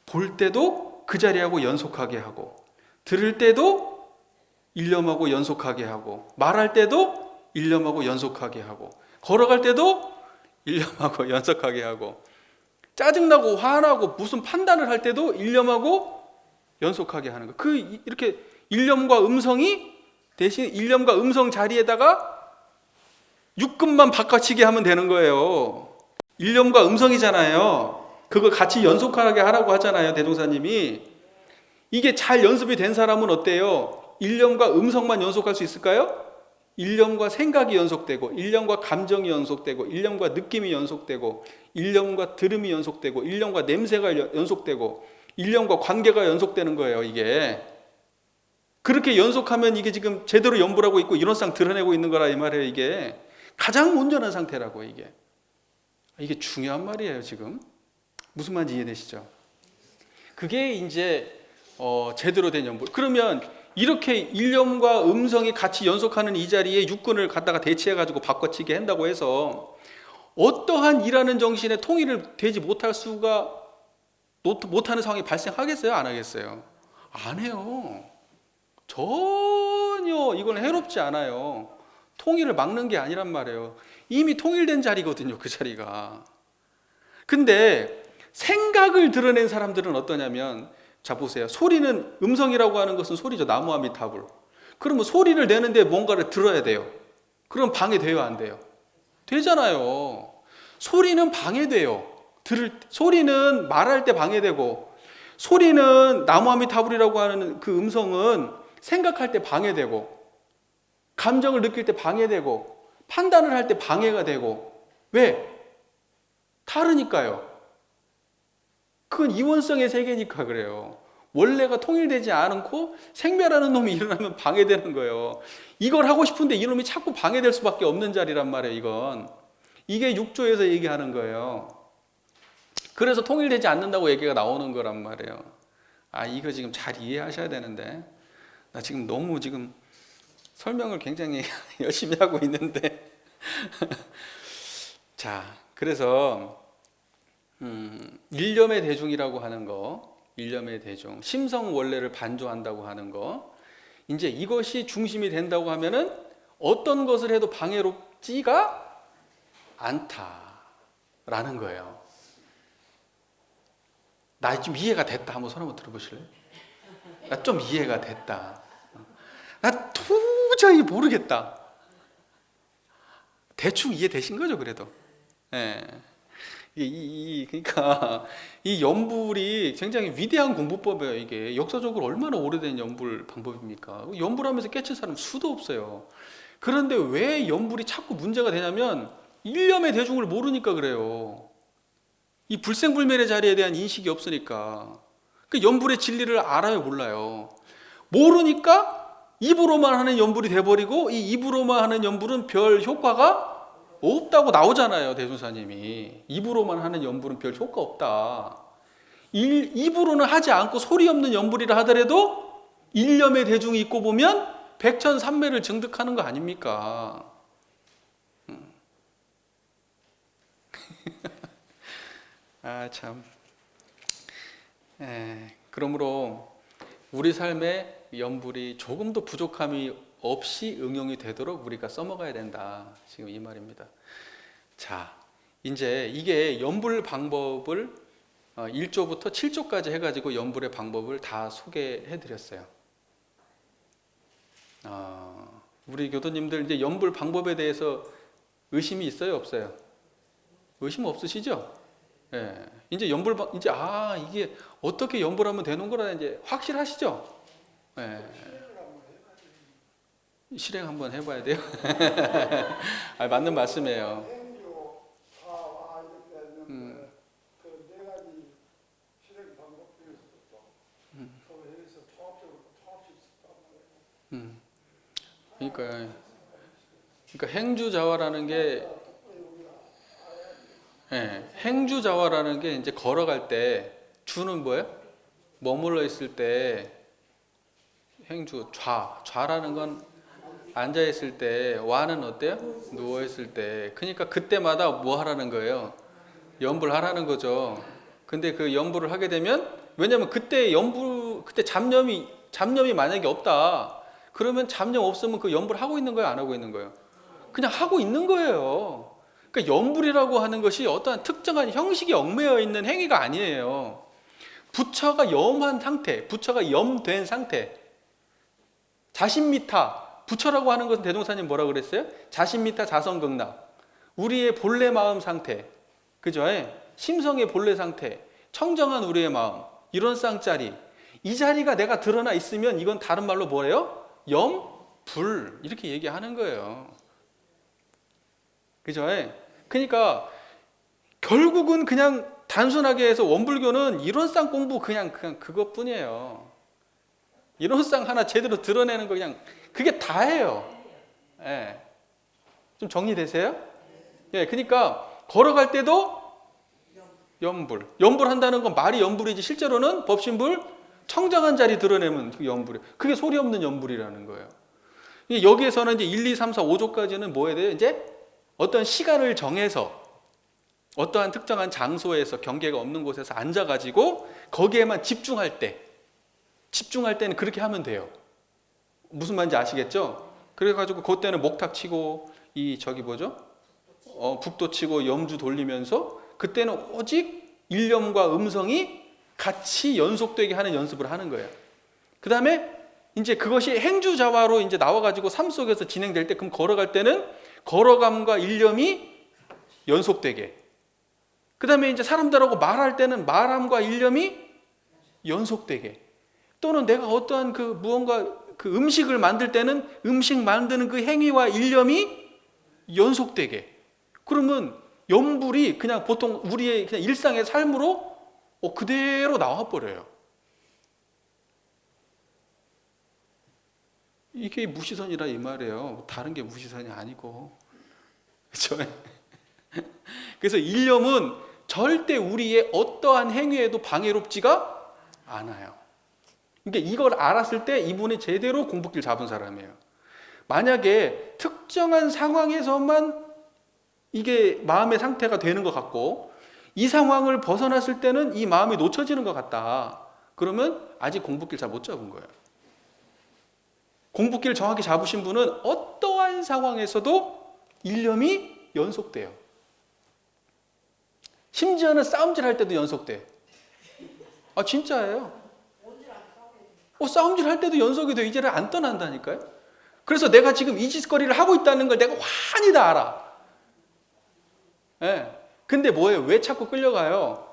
볼 때도 그 자리하고 연속하게 하고, 들을 때도 일념하고 연속하게 하고, 말할 때도 일념하고 연속하게 하고, 걸어갈 때도 일념하고 연속하게 하고, 짜증나고 화나고 무슨 판단을 할 때도 일념하고 연속하게 하는 거. 이렇게 일념과 음성이 대신 일념과 음성 자리에다가 육근만 바꿔치기 하면 되는 거예요. 일념과 음성이잖아요. 그걸 같이 연속하게 하라고 하잖아요, 대종사님이. 이게 잘 연습이 된 사람은 어때요? 일념과 음성만 연속할 수 있을까요? 일념과 생각이 연속되고, 일념과 감정이 연속되고, 일념과 느낌이 연속되고, 일념과 들음이 연속되고, 일념과 냄새가 연속되고, 일념과 관계가 연속되는 거예요, 이게. 그렇게 연속하면 이게 지금 제대로 연불하고 있고 이론상 드러내고 있는 거라 이 말이에요, 이게. 가장 온전한 상태라고, 이게. 이게 중요한 말이에요, 지금. 무슨 말인지 이해되시죠? 그게 이제 제대로 된 연불. 그러면 이렇게 일념과 음성이 같이 연속하는 이 자리에 육군을 갖다가 대치해가지고 바꿔치기 한다고 해서 어떠한 일하는 정신의 통일을 되지 못하는 상황이 발생하겠어요? 안 하겠어요? 안 해요. 전혀 이건 해롭지 않아요. 통일을 막는 게 아니란 말이에요. 이미 통일된 자리거든요, 그 자리가. 근데 생각을 드러낸 사람들은 어떠냐면, 자 보세요. 소리는, 음성이라고 하는 것은 소리죠. 나무 아미타불. 그러면 소리를 내는데 뭔가를 들어야 돼요. 그럼 방해돼요, 안 돼요? 되잖아요. 소리는 방해돼요. 소리는 말할 때 방해되고, 소리는 나무 아미타불이라고 하는 그 음성은 생각할 때 방해되고, 감정을 느낄 때 방해되고, 판단을 할 때 방해가 되고. 왜? 다르니까요. 그건 이원성의 세계니까 그래요. 원래가 통일되지 않고 생멸하는 놈이 일어나면 방해되는 거예요. 이걸 하고 싶은데 이놈이 자꾸 방해될 수밖에 없는 자리란 말이에요. 이건. 이게 6조에서 얘기하는 거예요. 그래서 통일되지 않는다고 얘기가 나오는 거란 말이에요. 아, 이거 지금 잘 이해하셔야 되는데, 나 지금 너무 지금 설명을 굉장히 열심히 하고 있는데 자, 그래서 일념의 대중이라고 하는 거, 일념의 대중, 심성 원래를 반조한다고 하는 거, 이제 이것이 중심이 된다고 하면은 어떤 것을 해도 방해롭지가 않다라는 거예요. 나 좀 이해가 됐다. 한번 손 한번 들어보실래요? 나 좀 이해가 됐다. 나 도저히 모르겠다. 대충 이해되신 거죠, 그래도? 예. 그러니까 이 연불이 굉장히 위대한 공부법이에요. 이게 역사적으로 얼마나 오래된 연불 방법입니까? 연불하면서 깨친 사람 수도 없어요. 그런데 왜 연불이 자꾸 문제가 되냐면 일념의 대중을 모르니까 그래요. 이 불생불멸의 자리에 대한 인식이 없으니까. 그 연불의 진리를 알아요, 몰라요? 모르니까 입으로만 하는 연불이 돼버리고, 이 입으로만 하는 연불은 별 효과가 없다고 나오잖아요, 대종사님이. 입으로만 하는 연불은 별 효과 없다. 입으로는 하지 않고 소리 없는 연불이라 하더라도 일념의 대중이 있고 보면 백천삼매를 증득하는 거 아닙니까? 아, 참. 그러므로 우리 삶에 연불이 조금도 부족함이 없이 응용이 되도록 우리가 써먹어야 된다. 지금 이 말입니다. 자, 이제 이게 연불 방법을 1조부터 7조까지 해가지고 연불의 방법을 다 소개해 드렸어요. 우리 교도님들 이제 연불 방법에 대해서 의심이 있어요, 없어요? 의심 없으시죠? 예. 이제 이제 이게 어떻게 연불하면 되는 거라 이제 확실하시죠? 예. 실행 한번 해봐야 돼요. 맞는 말씀이에요. 그러니까 행주자화라는 게, 행주자화라는 게 이제 걸어갈 때 주는 뭐예요? 머물러 있을 때 행주, 좌라는 건 앉아 있을 때, 와는 어때요? 누워 있을 때. 그러니까 그때마다 뭐 하라는 거예요? 연불 하라는 거죠. 근데 그 연불을 하게 되면, 왜냐면 그때 잡념이 만약에 없다. 그러면 잡념 없으면 그 연불 하고 있는 거예요, 안 하고 있는 거예요? 그냥 하고 있는 거예요. 그러니까 연불이라고 하는 것이 어떠한 특정한 형식에 얽매여 있는 행위가 아니에요. 부처가 염한 상태, 부처가 염된 상태. 자신미타, 부처라고 하는 것은 대종사님 뭐라고 그랬어요? 자신미타 자성극락. 우리의 본래 마음 상태. 그죠? 심성의 본래 상태. 청정한 우리의 마음. 이런 쌍자리. 이 자리가 내가 드러나 있으면 이건 다른 말로 뭐예요? 염, 불. 이렇게 얘기하는 거예요. 그죠? 그러니까 결국은 그냥 단순하게 해서 원불교는 이론상 공부 그냥 그것뿐이에요. 이론상 하나 제대로 드러내는 거 그냥 그게 다예요. 예. 좀 정리되세요? 예, 그러니까 걸어갈 때도 연불한다는 건 말이 연불이지 실제로는 법신불 청정한 자리 드러내면 그 연불이. 그게 소리 없는 연불이라는 거예요. 여기에서는 이제 1, 2, 3, 4, 5조까지는 뭐 해야 돼요? 이제 어떤 시간을 정해서 어떠한 특정한 장소에서 경계가 없는 곳에서 앉아가지고 거기에만 집중할 때는 그렇게 하면 돼요. 무슨 말인지 아시겠죠? 그래가지고 그때는 목탁 치고 북도 치고 염주 돌리면서 그때는 오직 일념과 음성이 같이 연속되게 하는 연습을 하는 거예요. 그 다음에 이제 그것이 행주자화로 이제 나와가지고 삶 속에서 진행될 때, 그럼 걸어갈 때는 걸어감과 일념이 연속되게. 그 다음에 이제 사람들하고 말할 때는 말함과 일념이 연속되게. 또는 내가 어떠한 그 무언가 그 음식을 만들 때는 음식 만드는 그 행위와 일념이 연속되게. 그러면 염불이 그냥 보통 우리의 그냥 일상의 삶으로 그대로 나와버려요. 이게 무시선이라 이 말이에요. 다른 게 무시선이 아니고. 그렇죠? 그래서 일념은 절대 우리의 어떠한 행위에도 방해롭지가 않아요. 그러니까 이걸 알았을 때 이분이 제대로 공부길 잡은 사람이에요. 만약에 특정한 상황에서만 이게 마음의 상태가 되는 것 같고 이 상황을 벗어났을 때는 이 마음이 놓쳐지는 것 같다. 그러면 아직 공부길 잘 못 잡은 거예요. 공부길 정확히 잡으신 분은 어떠한 상황에서도 일념이 연속돼요. 심지어는 싸움질 할 때도 연속돼. 아, 진짜예요. 싸움질 할 때도 연속이 돼. 이제를 안 떠난다니까요. 그래서 내가 지금 이 짓거리를 하고 있다는 걸 내가 환히 다 알아. 예. 근데 뭐예요? 왜 자꾸 끌려가요?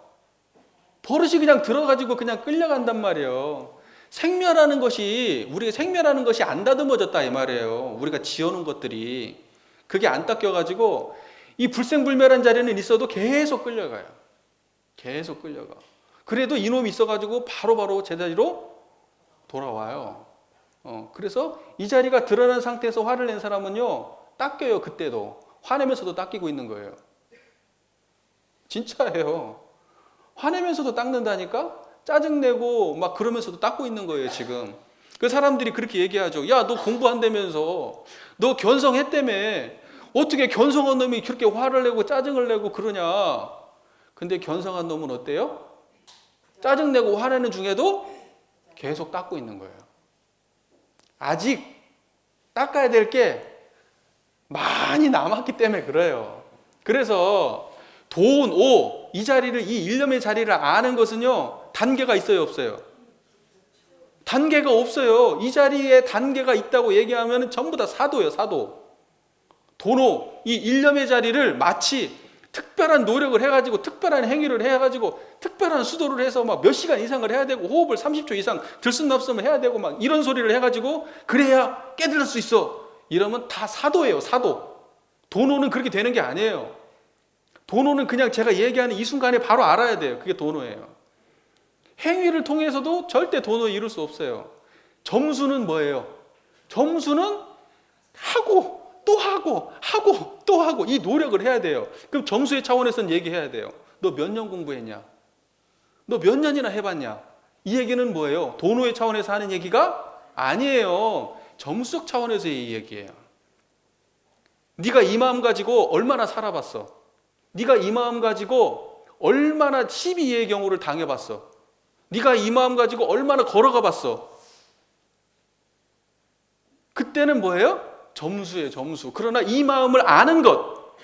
버릇이 그냥 들어가지고 그냥 끌려간단 말이에요. 생멸하는 것이, 우리가 생멸하는 것이 안 다듬어졌다 이 말이에요. 우리가 지어놓은 것들이. 그게 안 닦여가지고 이 불생불멸한 자리는 있어도 계속 끌려가요. 계속 끌려가. 그래도 이놈이 있어가지고 바로바로 제자리로 돌아와요. 그래서 이 자리가 드러난 상태에서 화를 낸 사람은요, 닦여요. 그때도 화내면서도 닦이고 있는 거예요. 진짜예요. 화내면서도 닦는다니까? 짜증내고 막 그러면서도 닦고 있는 거예요. 지금 그 사람들이 그렇게 얘기하죠. 야, 너 공부한다면서, 너 견성했다며, 어떻게 견성한 놈이 그렇게 화를 내고 짜증을 내고 그러냐. 근데 견성한 놈은 어때요? 짜증내고 화내는 중에도 계속 닦고 있는 거예요. 아직 닦아야 될 게 많이 남았기 때문에 그래요. 그래서 돈, 오, 이 자리를, 이 일념의 자리를 아는 것은요, 단계가 있어요, 없어요? 단계가 없어요. 이 자리에 단계가 있다고 얘기하면 전부 다 사도예요, 사도. 도노, 이 일념의 자리를 마치 특별한 노력을 해가지고, 특별한 행위를 해가지고, 특별한 수도를 해서 막 몇 시간 이상을 해야 되고, 호흡을 30초 이상 들숨납숨을 해야 되고, 막 이런 소리를 해가지고, 그래야 깨달을 수 있어. 이러면 다 사도예요, 사도. 도노는 그렇게 되는 게 아니에요. 도노는 그냥 제가 얘기하는 이 순간에 바로 알아야 돼요. 그게 도노예요. 행위를 통해서도 절대 도노에 이룰 수 없어요. 점수는 뭐예요? 점수는 하고 또 하고 하고 또 하고 이 노력을 해야 돼요. 그럼 점수의 차원에서는 얘기해야 돼요. 너 몇 년 공부했냐? 너 몇 년이나 해봤냐? 이 얘기는 뭐예요? 도노의 차원에서 하는 얘기가 아니에요. 점수적 차원에서의 얘기예요. 네가 이 마음 가지고 얼마나 살아봤어? 네가 이 마음 가지고 얼마나 12의 경우를 당해봤어? 네가 이 마음 가지고 얼마나 걸어가 봤어? 그때는 뭐예요? 점수예요, 점수. 그러나 이 마음을 아는 것,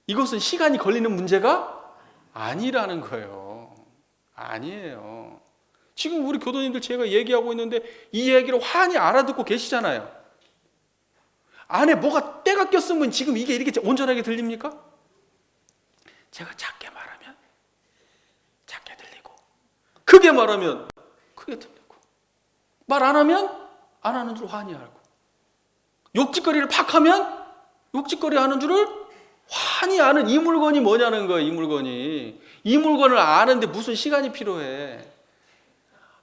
이것은 시간이 걸리는 문제가 아니라는 거예요. 아니에요. 지금 우리 교도님들 제가 얘기하고 있는데 이 얘기를 환히 알아듣고 계시잖아요. 안에 뭐가 때가 꼈으면 지금 이게 이렇게 온전하게 들립니까? 제가 작게 말하면 작게 들리고, 크게 말하면 크게 들리고, 말 안 하면 안 하는 줄 환히 알고, 욕짓거리를 팍 하면 욕짓거리 하는 줄을 환히 아는 이 물건이 뭐냐는 거예요. 이 물건이. 이 물건을 아는데 무슨 시간이 필요해.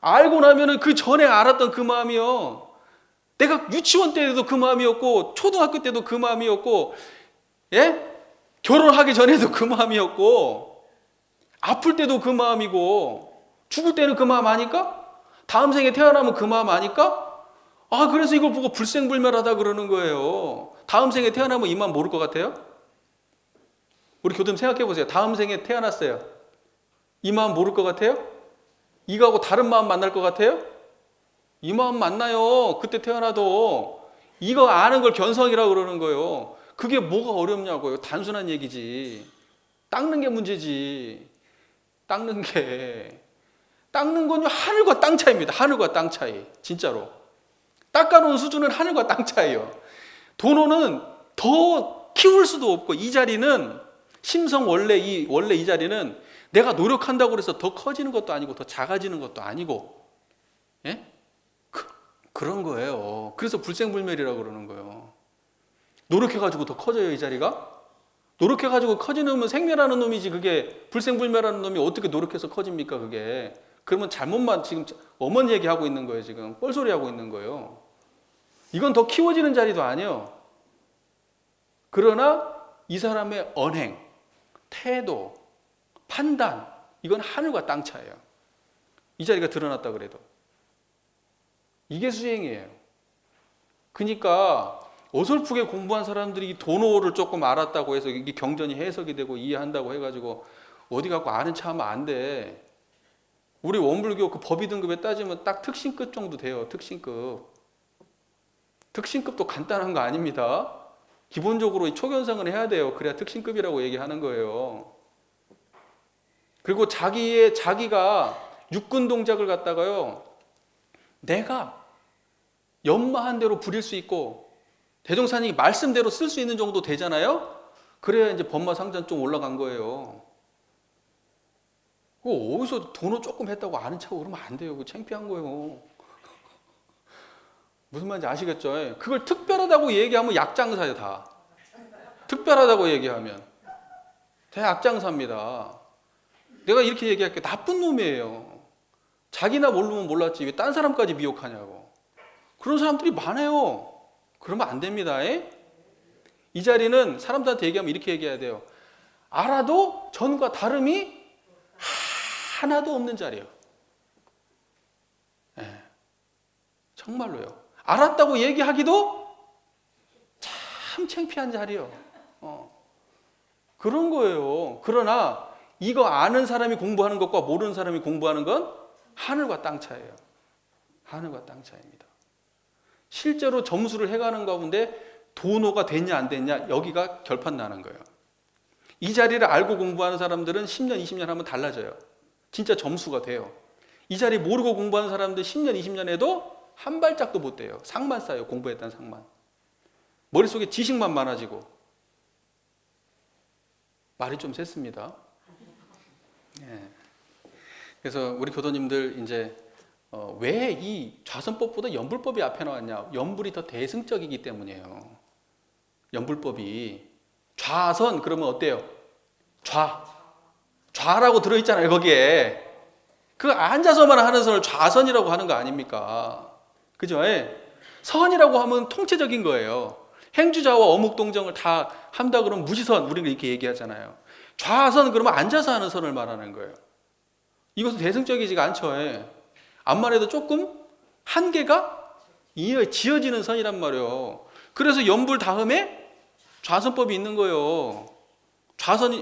알고 나면은 그 전에 알았던 그 마음이요, 내가 유치원 때도 그 마음이었고, 초등학교 때도 그 마음이었고, 예? 결혼하기 전에도 그 마음이었고, 아플 때도 그 마음이고, 죽을 때는 그 마음 아닐까? 다음 생에 태어나면 그 마음 아닐까? 아, 그래서 이걸 보고 불생불멸하다 그러는 거예요. 다음 생에 태어나면 이 마음 모를 것 같아요? 우리 교수님 생각해 보세요. 다음 생에 태어났어요. 이 마음 모를 것 같아요? 이거하고 다른 마음 만날 것 같아요? 이 마음 만나요. 그때 태어나도. 이거 아는 걸 견성이라고 그러는 거예요. 그게 뭐가 어렵냐고요. 단순한 얘기지. 닦는 게 문제지. 닦는 건요 하늘과 땅 차이입니다. 하늘과 땅 차이. 진짜로. 닦아놓은 수준은 하늘과 땅 차이예요. 도노는 더 키울 수도 없고, 이 자리는 심성 원래 이 자리는 내가 노력한다고 해서 더 커지는 것도 아니고 더 작아지는 것도 아니고, 예? 그런 거예요. 그래서 불생불멸이라고 그러는 거예요. 노력해가지고 더 커져요, 이 자리가? 노력해가지고 커지는 놈은 생멸하는 놈이지, 그게 불생불멸하는 놈이 어떻게 노력해서 커집니까, 그게? 그러면 잘못만 지금 어머니 얘기하고 있는 거예요, 지금. 뻘소리 하고 있는 거예요. 이건 더 키워지는 자리도 아니에요. 그러나 이 사람의 언행, 태도, 판단, 이건 하늘과 땅 차이예요. 이 자리가 드러났다 그래도. 이게 수행이에요. 그러니까 어설프게 공부한 사람들이 이 도노를 조금 알았다고 해서 이게 경전이 해석이 되고 이해한다고 해가지고 어디 갖고 아는 체 하면 안 돼. 우리 원불교 그 법의 등급에 따지면 딱 특신급 정도 돼요. 특신급. 특신급도 간단한 거 아닙니다. 기본적으로 이 초견성은 해야 돼요. 그래야 특신급이라고 얘기하는 거예요. 그리고 자기가 육군 동작을 갖다가요, 내가 연마한 대로 부릴 수 있고 대종사님이 말씀대로 쓸 수 있는 정도 되잖아요. 그래야 이제 법마상전 좀 올라간 거예요. 어디서 도노 조금 했다고 아는 척 그러면 안 돼요. 그거 창피한 거예요. 무슨 말인지 아시겠죠? 그걸 특별하다고 얘기하면 약장사예요, 다. 특별하다고 얘기하면 다 약장사입니다. 내가 이렇게 얘기할게, 나쁜 놈이에요. 자기나 모르면 몰랐지 왜 딴 사람까지 미혹하냐고. 그런 사람들이 많아요. 그러면 안 됩니다. 이 자리는 사람들한테 얘기하면 이렇게 얘기해야 돼요. 알아도 전과 다름이 하나도 없는 자리예요. 정말로요. 알았다고 얘기하기도 참 창피한 자리예요. 그런 거예요. 그러나 이거 아는 사람이 공부하는 것과 모르는 사람이 공부하는 건 하늘과 땅 차이예요. 하늘과 땅 차이입니다. 실제로 점수를 해가는 가운데 도노가 됐냐 안 됐냐, 여기가 결판 나는 거예요. 이 자리를 알고 공부하는 사람들은 10년 20년 하면 달라져요. 진짜 점수가 돼요. 이 자리 모르고 공부하는 사람들 10년 20년 해도 한 발짝도 못 돼요. 상만 쌓여요. 공부했다는 상만. 머릿속에 지식만 많아지고. 말이 좀 셌습니다. 그래서 우리 교도님들 이제 왜 이 좌선법보다 연불법이 앞에 나왔냐? 연불이 더 대승적이기 때문이에요. 연불법이. 좌선 그러면 어때요? 좌라고 들어있잖아요, 거기에. 그 앉아서만 하는 선을 좌선이라고 하는 거 아닙니까? 그죠? 선이라고 하면 통체적인 거예요. 행주자와 어묵동정을 다 한다 그러면 무지선, 우리가 이렇게 얘기하잖아요. 좌선 그러면 앉아서 하는 선을 말하는 거예요. 이것은 대승적이지가 않죠. 암만 해도 조금 한계가 지어지는 선이란 말이에요. 그래서 연불 다음에 좌선법이 있는 거예요.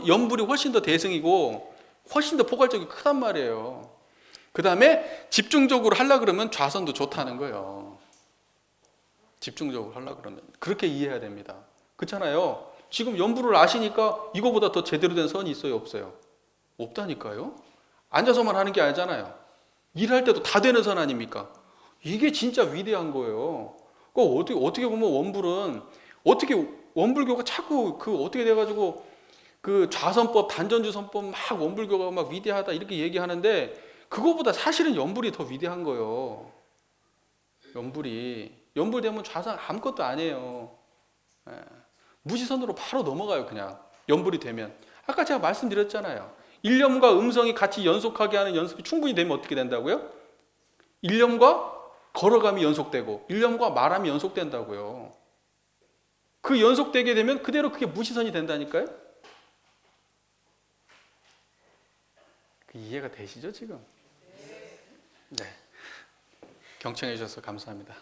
연불이 훨씬 더 대승이고 훨씬 더 포괄적이 크단 말이에요. 그 다음에 집중적으로 하려고 그러면 좌선도 좋다는 거예요. 집중적으로 하려고 그러면. 그렇게 이해해야 됩니다. 그렇잖아요. 지금 연불을 아시니까 이거보다 더 제대로 된 선이 있어요, 없어요? 없다니까요. 앉아서만 하는 게 아니잖아요. 일할 때도 다 되는 선 아닙니까? 이게 진짜 위대한 거예요. 어떻게 보면 원불교가 자꾸 어떻게 돼가지고 그 좌선법, 단전주선법 막 원불교가 막 위대하다 이렇게 얘기하는데 그거보다 사실은 연불이 더 위대한 거예요. 연불되면 좌선 아무것도 아니에요. 무지선으로 바로 넘어가요, 그냥. 연불이 되면. 아까 제가 말씀드렸잖아요. 일념과 음성이 같이 연속하게 하는 연습이 충분히 되면 어떻게 된다고요? 일념과 걸어감이 연속되고 일념과 말함이 연속된다고요. 그 연속되게 되면 그대로 그게 무시선이 된다니까요. 이해가 되시죠 지금? 네. 경청해 주셔서 감사합니다.